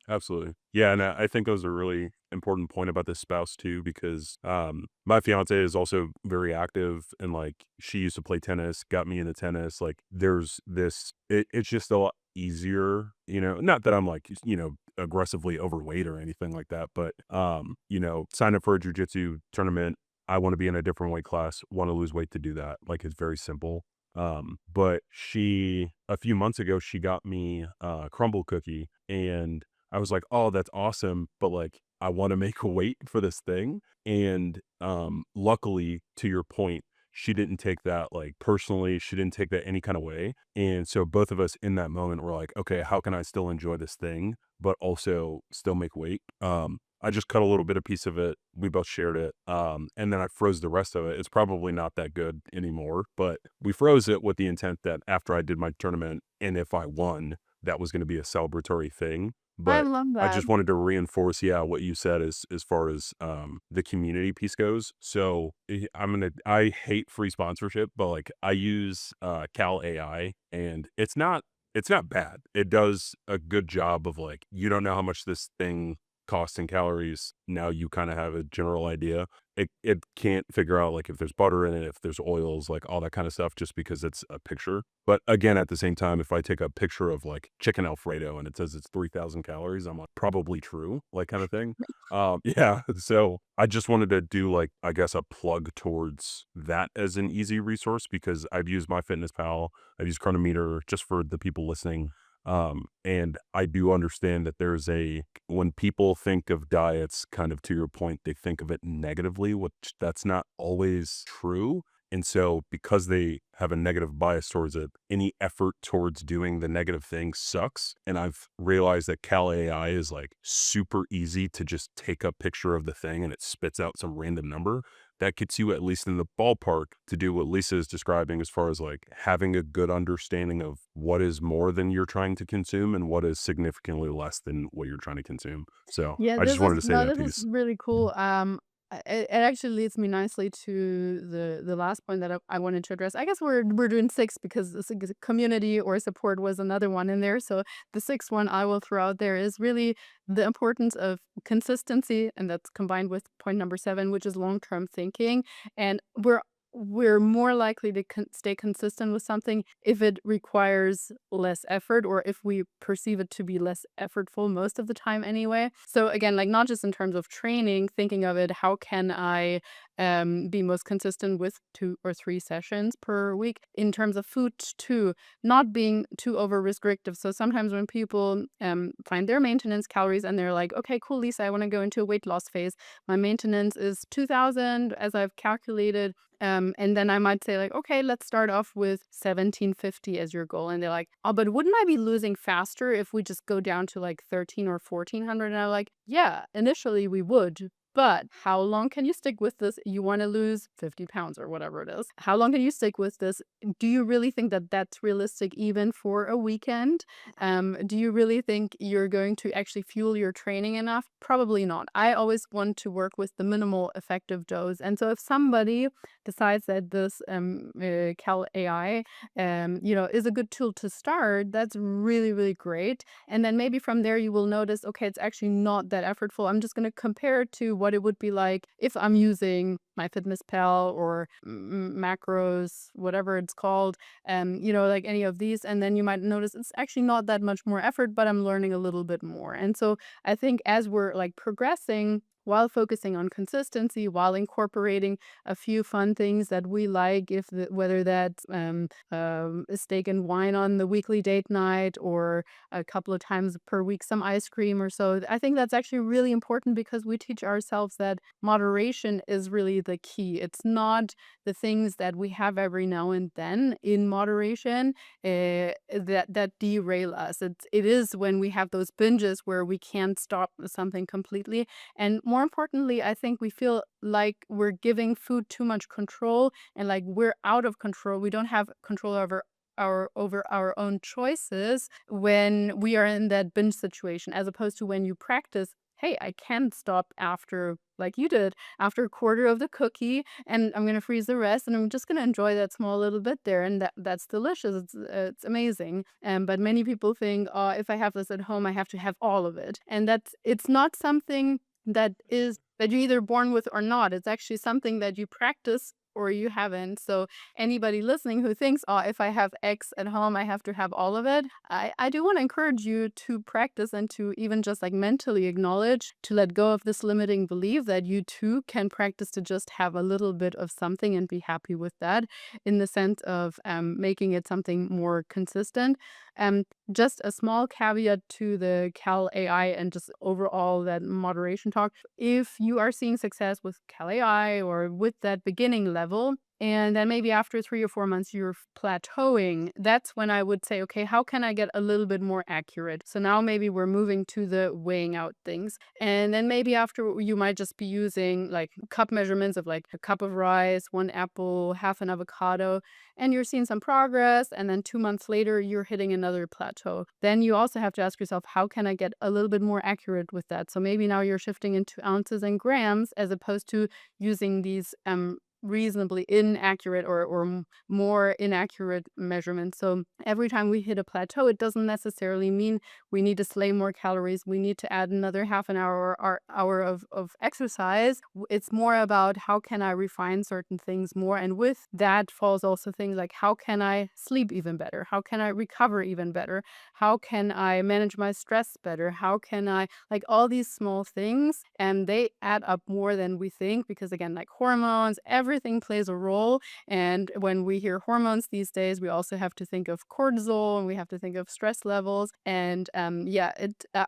Absolutely. Yeah, and I think that was a really important point about the spouse too, because my fiance is also very active and like she used to play tennis, got me into tennis. Like there's it's just a lot easier, not that I'm like, aggressively overweight or anything like that, but, sign up for a jujitsu tournament. I wanna be in a different weight class, wanna lose weight to do that. Like, it's very simple. But a few months ago, she got me a crumble cookie, and I was like, "Oh, that's awesome," but, like, I wanna make weight for this thing, and, luckily, to your point, she didn't take that, like, personally, she didn't take that any kinda way, and so both of us in that moment were like, "Okay, how can I still enjoy this thing, but also still make weight?" I just cut a little bit of piece of it, we both shared it, and then I froze the rest of it. It's probably not that good anymore, but we froze it with the intent that after I did my tournament, and if I won, that was gonna be a celebratory thing, I but love I that. just wanted to reinforce, yeah, what you said as far as, the community piece goes. So, I hate free sponsorship, but, like, I use, Cal AI, and it's not bad. It does a good job of, like, you don't know how much this thing costs in calories. Now you kinda have a general idea. It can't figure out, like, if there's butter in it, if there's oils, like, all that kinda stuff just because it's a picture. But, again, at the same time, if I take a picture of, like, chicken Alfredo and it says it's 3,000 calories, I'm like, "Probably true," like, kinda thing. Yeah, so I just wanted to do, like, I guess, a plug towards that as an easy resource because I've used MyFitnessPal, I've used Chronometer just for the people listening, and I do understand that when people think of diets, kind of to your point, they think of it negatively, which that's not always true. And so, because they have a negative bias towards it, any effort towards doing the negative thing sucks. And I've realized that Cal AI is like super easy to just take a picture of the thing and it spits out some random number that gets you at least in the ballpark to do what Lisa is describing as far as like having a good understanding of what is more than you're trying to consume and what is significantly less than what you're trying to consume. So Yeah, I just this wanted is to say no, that this is piece. really cool. It actually leads me nicely to the last point that I wanted to address. I guess we're doing six because community or support was another one in there. So the sixth one I will throw out there is really the importance of consistency, and that's combined with point number seven, which is long term thinking. And we're more likely to stay consistent with something if it requires less effort or if we perceive it to be less effortful most of the time anyway. So again, like not just in terms of training, thinking of it, how can I be most consistent with 2 or 3 sessions per week in terms of food too, not being too over restrictive. So sometimes when people find their maintenance calories and they're like, okay, cool, Lisa, I want to go into a weight loss phase. My maintenance is 2000 as I've calculated. And then I might say like, okay, let's start off with 1750 as your goal. And they're like, oh, but wouldn't I be losing faster if we just go down to like 13 or 1400? And I'm like, yeah, initially we would. But how long can you stick with this? You want to lose 50 pounds or whatever it is. How long can you stick with this? Do you really think that that's realistic even for a weekend? Do you really think you're going to actually fuel your training enough? Probably not. I always want to work with the minimal effective dose. And so if somebody decides that this Cal AI, is a good tool to start, that's really, really great. And then maybe from there you will notice, okay, it's actually not that effortful. I'm just going to compare it to what it would be like if I'm using MyFitnessPal or macros, whatever it's called, like any of these. And then you might notice it's actually not that much more effort, but I'm learning a little bit more. And so I think as we're like progressing, while focusing on consistency, while incorporating a few fun things that we like, whether that's a steak and wine on the weekly date night or a couple of times per week some ice cream or so. I think that's actually really important because we teach ourselves that moderation is really the key. It's not the things that we have every now and then in moderation that derail us. It is when we have those binges where we can't stop something completely, and more importantly, I think we feel like we're giving food too much control and like we're out of control. We don't have control over our own choices when we are in that binge situation, as opposed to when you practice, hey, I can stop after, like you did, after a quarter of the cookie, and I'm gonna freeze the rest, and I'm just gonna enjoy that small little bit there, and that's delicious. It's amazing. But many people think, oh, if I have this at home, I have to have all of it, and it's not something that you're either born with or not. It's actually something that you practice or you haven't. So anybody listening who thinks, oh, if I have X at home, I have to have all of it. I do want to encourage you to practice and to even just like mentally acknowledge to let go of this limiting belief that you too can practice to just have a little bit of something and be happy with that in the sense of making it something more consistent. Um, just a small caveat to the Cal AI and just overall that moderation talk. If you are seeing success with Cal AI or with that beginning level, and then maybe after 3 or 4 months you're plateauing, that's when I would say, okay, how can I get a little bit more accurate? So now maybe we're moving to the weighing out things. And then maybe after you might just be using like cup measurements of like a cup of rice, one apple, half an avocado, and you're seeing some progress. And then 2 months later, you're hitting another plateau. Then you also have to ask yourself, how can I get a little bit more accurate with that? So maybe now you're shifting into ounces and grams as opposed to using these reasonably inaccurate or more inaccurate measurements. So every time we hit a plateau, it doesn't necessarily mean we need to slay more calories. We need to add another half an hour or hour of exercise. It's more about how can I refine certain things more. And with that falls also things like how can I sleep even better? How can I recover even better? How can I manage my stress better? How can I like all these small things, and they add up more than we think because again, like hormones, everything plays a role. And when we hear hormones these days, we also have to think of cortisol and we have to think of stress levels. And yeah,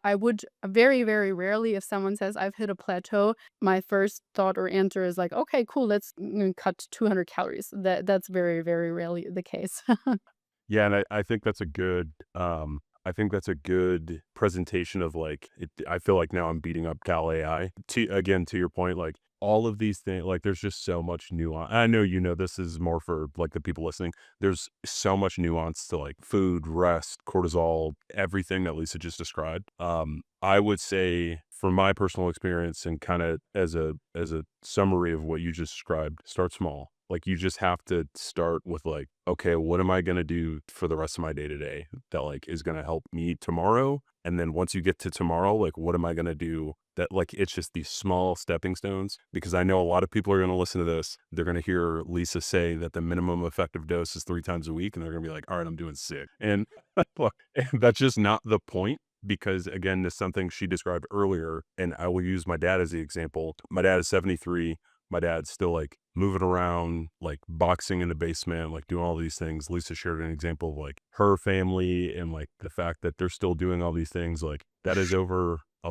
I would very rarely, if someone says I've hit a plateau, my first thought or answer is like, okay, cool, let's cut 200 calories. That's very rarely the case. Yeah, and I think that's a good, I think that's a good presentation of like, I feel like now I'm beating up Cal AI. Again, to your point, like all of these things, like there's just so much nuance. I know, this is more for like the people listening. There's so much nuance to like food, rest, cortisol, everything that Lisa just described. I would say from my personal experience and kind of as a summary of what you just described, start small. Like you just have to start with like, okay, what am I going to do for the rest of my day today that like is going to help me tomorrow? And then once you get to tomorrow, like what am I going to do that like it's just these small stepping stones, because I know a lot of people are going to listen to this. They're going to hear Lisa say that the minimum effective dose is 3 times a week and they're going to be like, all right, I'm doing sick. And look, and that's just not the point, because again, this is something she described earlier, and I will use my dad as the example. My dad is 73. My dad's still like moving around, like boxing in the basement, like doing all these things. Lisa shared an example of like her family and like the fact that they're still doing all these things. Like that is over a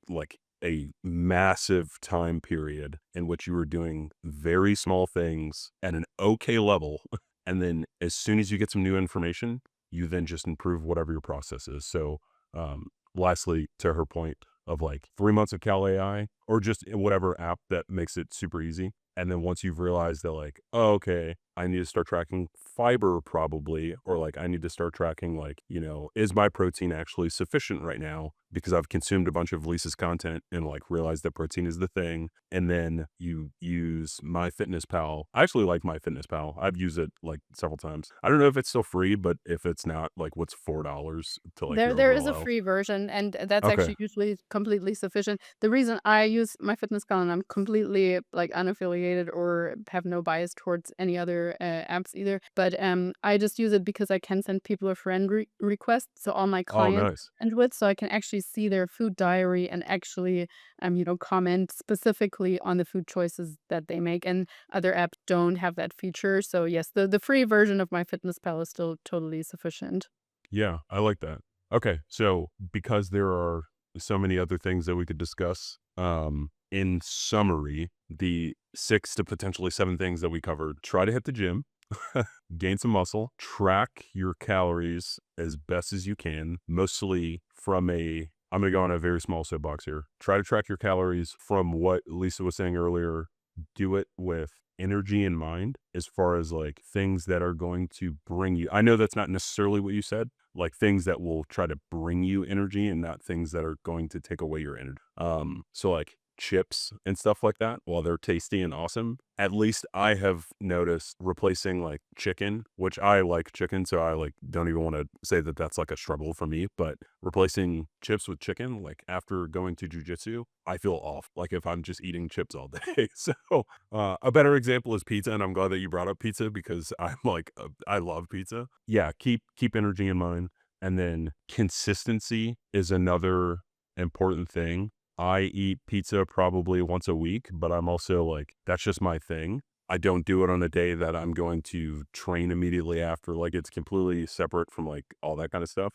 like a massive time period in which you were doing very small things at an okay level. And then as soon as you get some new information, you then just improve whatever your process is. So, lastly, to her point of like 3 months of Cal AI or just in whatever app that makes it super easy. And then once you've realized that like, oh, okay, I need to start tracking fiber probably, or like I need to start tracking like, is my protein actually sufficient right now? Because I've consumed a bunch of Lisa's content and like realized that protein is the thing. And then you use MyFitnessPal. I actually like MyFitnessPal. I've used it like several times. I don't know if it's still free, but if it's not, like what's $4 to like your There is overall a health? free version, and that's Okay. actually usually completely sufficient. The reason I use my fitness and I'm completely like unaffiliated or have no bias towards any other apps either, but I just use it because I can send people a friend request, so all my Oh, clients nice. and with, so I can actually see their food diary and actually comment specifically on the food choices that they make. And other apps don't have that feature. So yes, the free version of my fitness pal is still totally sufficient. Yeah, I like that. Okay, so because there are so many other things that we could discuss, in summary, the 6 to potentially 7 things that we covered: try to hit the gym, gain some muscle, track your calories as best as you can, mostly from a I'm gonna go on a very small soapbox here. Try to track your calories from what Lisa was saying earlier. Do it with energy in mind as far as like things that are going to bring you. I know that's not necessarily what you said, like things that will try to bring you energy and not things that are going to take away your energy. So like chips and stuff like that, while they're tasty and awesome, at least I have noticed replacing like chicken, which I like chicken, so I like don't even want to say that that's like a struggle for me, but replacing chips with chicken, like after going to jujitsu, I feel off. Like if I'm just eating chips all day. So a better example is pizza, and I'm glad that you brought up pizza because I'm like I love pizza. Yeah, keep energy in mind, and then consistency is another important thing. I eat pizza probably once a week, but I'm also like, that's just my thing. I don't do it on a day that I'm going to train immediately after. Like it's completely separate from like all that kind of stuff.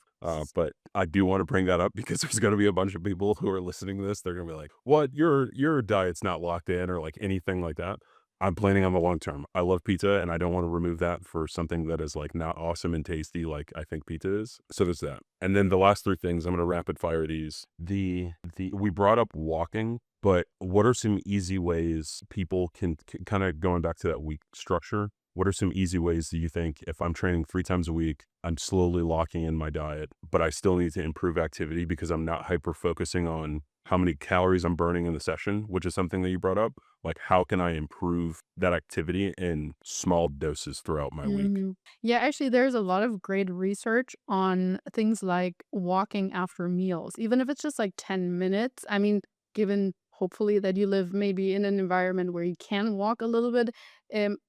But I do want to bring that up because there's going to be a bunch of people who are listening to this. They're going to be like, "What? Your diet's not locked in," or like anything like that. I'm planning on the long term. I love pizza and I don't want to remove that for something that is like not awesome and tasty like I think pizza is. So there's that. And then the last three things, I'm going to rapid fire these. The we brought up walking, but what are some easy ways people can kind of going back to that week structure? What are some easy ways do you think if I'm training 3 times a week, I'm slowly locking in my diet, but I still need to improve activity because I'm not hyper focusing on how many calories I'm burning in the session, which is something that you brought up. Like, how can I improve that activity in small doses throughout my week? Mhm. Yeah, actually, there's a lot of great research on things like walking after meals, even if it's just like 10 minutes. I mean, given hopefully that you live maybe in an environment where you can walk a little bit.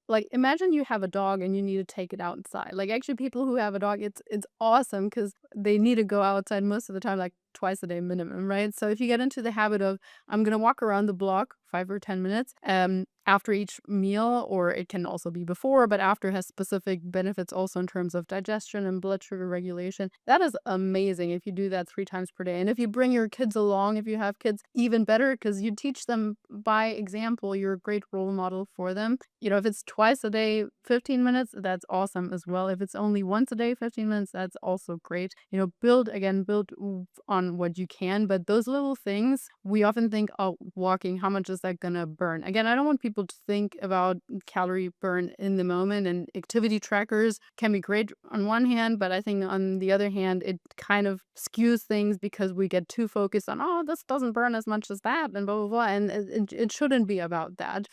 Like imagine you have a dog and you need to take it outside. Like actually people who have a dog, it's awesome because they need to go outside most of the time, like twice a day minimum, right? So if you get into the habit of I'm gonna walk around the block 5 or 10 minutes after each meal, or it can also be before, but after has specific benefits also in terms of digestion and blood sugar regulation. That is amazing if you do that 3 times per day. And if you bring your kids along, if you have kids, even better because you teach them by example. You're a great role model for them. You know, if it's twice a day, 15 minutes, that's awesome as well. If it's only once a day, 15 minutes, that's also great. You know, build on what you can. But those little things, we often think, oh, walking, how much is that gonna burn? Again, I don't want people to think about calorie burn in the moment, and activity trackers can be great on one hand, but I think on the other hand, it kind of skews things because we get too focused on, oh, this doesn't burn as much as that, and blah, blah, blah. And it shouldn't be about that.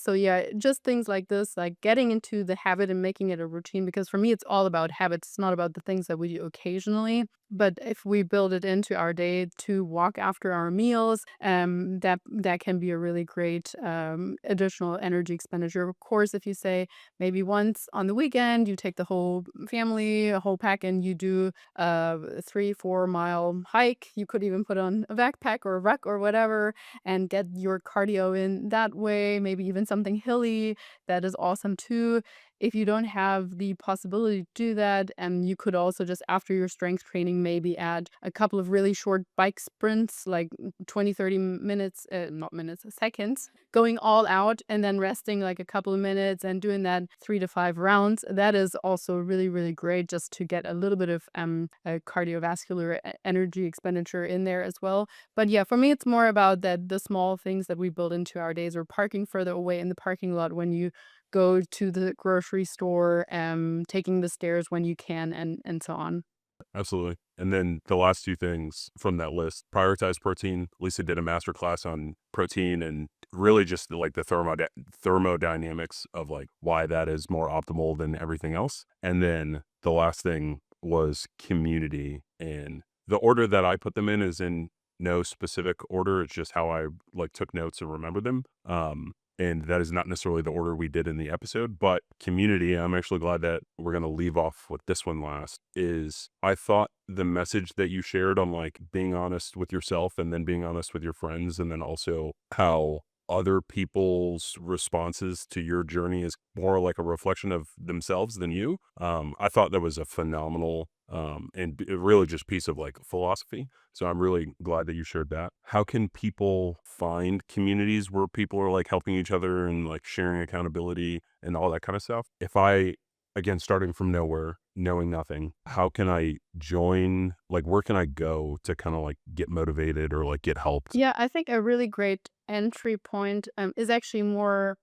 So yeah, just things like this, like getting into the habit and making it a routine, because for me, it's all about habits. It's not about the things that we do occasionally. But if we build it into our day to walk after our meals, that can be a really great additional energy expenditure. Of course, if you say maybe once on the weekend, you take the whole family, a whole pack, and you do a 3 4 mile hike. You could even put on a backpack or a ruck or whatever and get your cardio in that way. Maybe even something hilly, that is awesome too. If you don't have the possibility to do that, you could also just after your strength training, maybe add a couple of really short bike sprints, like 20, 30 minutes, not minutes, seconds, going all out and then resting like a couple of minutes and doing that 3 to 5 rounds. That is also really, really great just to get a little bit of cardiovascular energy expenditure in there as well. But yeah, for me, it's more about that the small things that we build into our days, or parking further away in the parking lot when you go to the grocery store, taking the stairs when you can, and so on. Absolutely. And then the last two things from that list, prioritize protein. Lisa did a master class on protein and really just like the thermodynamics of like why that is more optimal than everything else. And then the last thing was community. And the order that I put them in is in no specific order. It's just how I like took notes and remembered them. And that is not necessarily the order we did in the episode, but community, I'm actually glad that we're going to leave off with this one last, is I thought the message that you shared on like being honest with yourself and then being honest with your friends, and then also how other people's responses to your journey is more like a reflection of themselves than you. I thought that was a phenomenal really just piece of like philosophy. So I'm really glad that you shared that. How can people find communities where people are like helping each other and like sharing accountability and all that kind of stuff? If I, again, starting from nowhere, knowing nothing, how can I join? Like, where can I go to kind of like get motivated or like get helped? Yeah, I think a really great entry point is actually more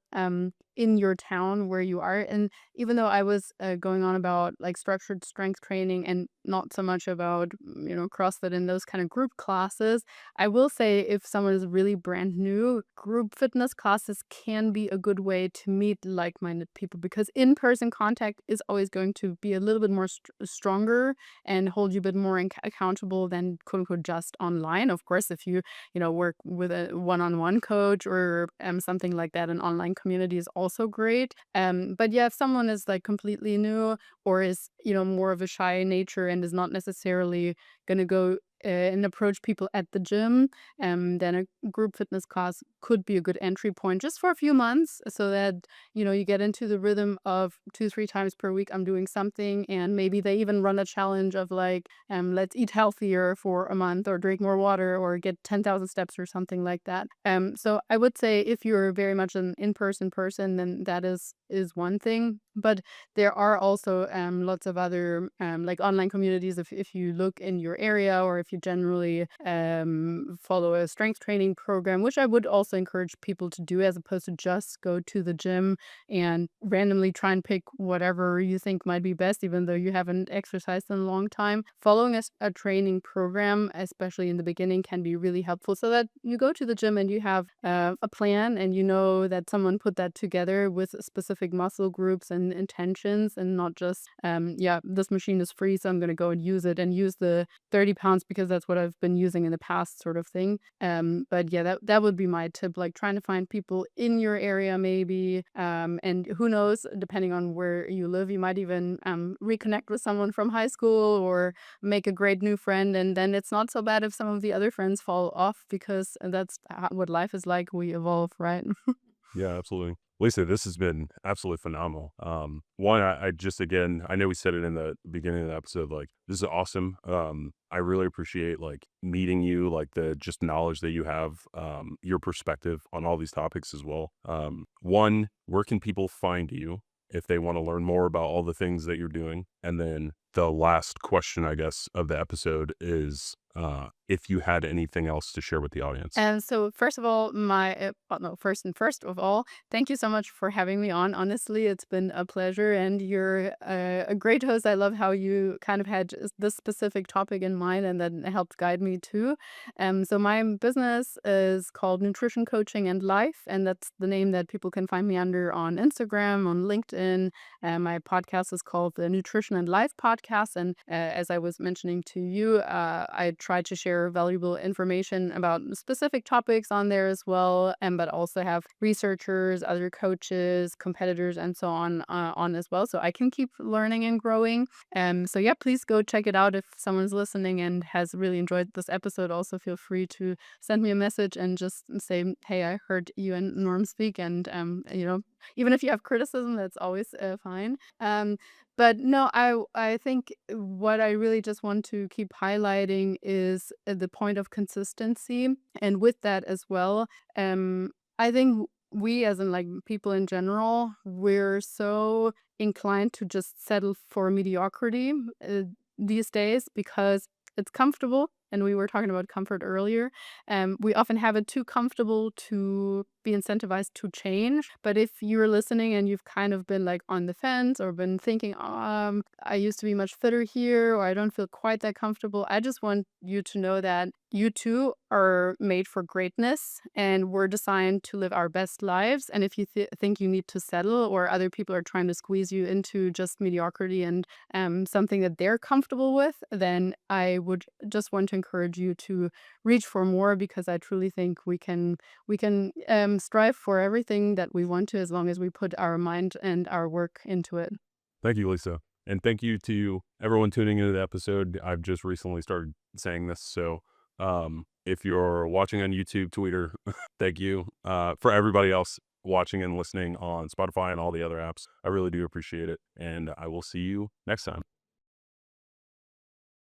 in your town where you are. And even though I was going on about like structured strength training and not so much about, CrossFit and those kind of group classes, I will say if someone is really brand new, group fitness classes can be a good way to meet like minded people because in person contact is always going to be a little bit more stronger and hold you a bit more accountable than quote unquote just online. Of course, if you work with a one-on-one coach or something like that. An online community is also great. But yeah, if someone is like completely new or is, more of a shy nature and is not necessarily going to go and approach people at the gym, then a group fitness class could be a good entry point just for a few months so that, you get into the rhythm of 2, 3 times per week I'm doing something. And maybe they even run a challenge of like, let's eat healthier for a month or drink more water or get 10,000 steps or something like that. So I would say if you're very much an in-person person, then that is one thing. But there are also lots of other like online communities if you look in your area or if you generally follow a strength training program, which I would also encourage people to do as opposed to just go to the gym and randomly try and pick whatever you think might be best, even though you haven't exercised in a long time. Following a training program, especially in the beginning, can be really helpful so that you go to the gym and you have a plan and you know that someone put that together with specific muscle groups and intentions and not just, yeah, this machine is free, so I'm going to go and use it and use the 30 pounds because that's what I've been using in the past sort of thing. But yeah, that would be my tip, like trying to find people in your area maybe. And who knows, depending on where you live, you might even reconnect with someone from high school or make a great new friend. And then it's not so bad if some of the other friends fall off because that's what life is like. We evolve, right? Yeah, absolutely. Lisa, this has been absolutely phenomenal. One, I just again, I know we said it in the beginning of the episode, like this is awesome. I really appreciate like meeting you, like the just knowledge that you have, your perspective on all these topics as well. One, where can people find you if they want to learn more about all the things that you're doing? And then the last question, I guess, of the episode is if you had anything else to share with the audience. And so, first of all, no, first of all, thank you so much for having me on. Honestly, it's been a pleasure, and you're a great host. I love how you kind of had just this specific topic in mind, and then helped guide me too. So my business is called Nutrition Coaching and Life, and that's the name that people can find me under on Instagram, on LinkedIn. My podcast is called the Nutrition and Life Podcast, and as I was mentioning to you, I try to share valuable information about specific topics on there as well, and but also have researchers, other coaches, competitors, and so on as well, so I can keep learning and growing. So yeah, please go check it out if someone's listening and has really enjoyed this episode. Also, feel free to send me a message and just say, "Hey, I heard you and Norm speak," and even if you have criticism, that's always fine. But no, I think what I really just want to keep highlighting is the point of consistency, and with that as well, I think we as in like people in general, we're so inclined to just settle for mediocrity these days because it's comfortable. And we were talking about comfort earlier. We often have it too comfortable to be incentivized to change. But if you're listening and you've kind of been like on the fence or been thinking, I used to be much fitter here, or I don't feel quite that comfortable, I just want you to know that you too are made for greatness and we're designed to live our best lives. And if you think you need to settle or other people are trying to squeeze you into just mediocrity and something that they're comfortable with, then I would just want to encourage you to reach for more because I truly think we can strive for everything that we want to as long as we put our mind and our work into it. Thank you, Lisa. And thank you to everyone tuning into the episode. I've just recently started saying this. So if you're watching on YouTube, Twitter, thank you. For everybody else watching and listening on Spotify and all the other apps, I really do appreciate it. And I will see you next time.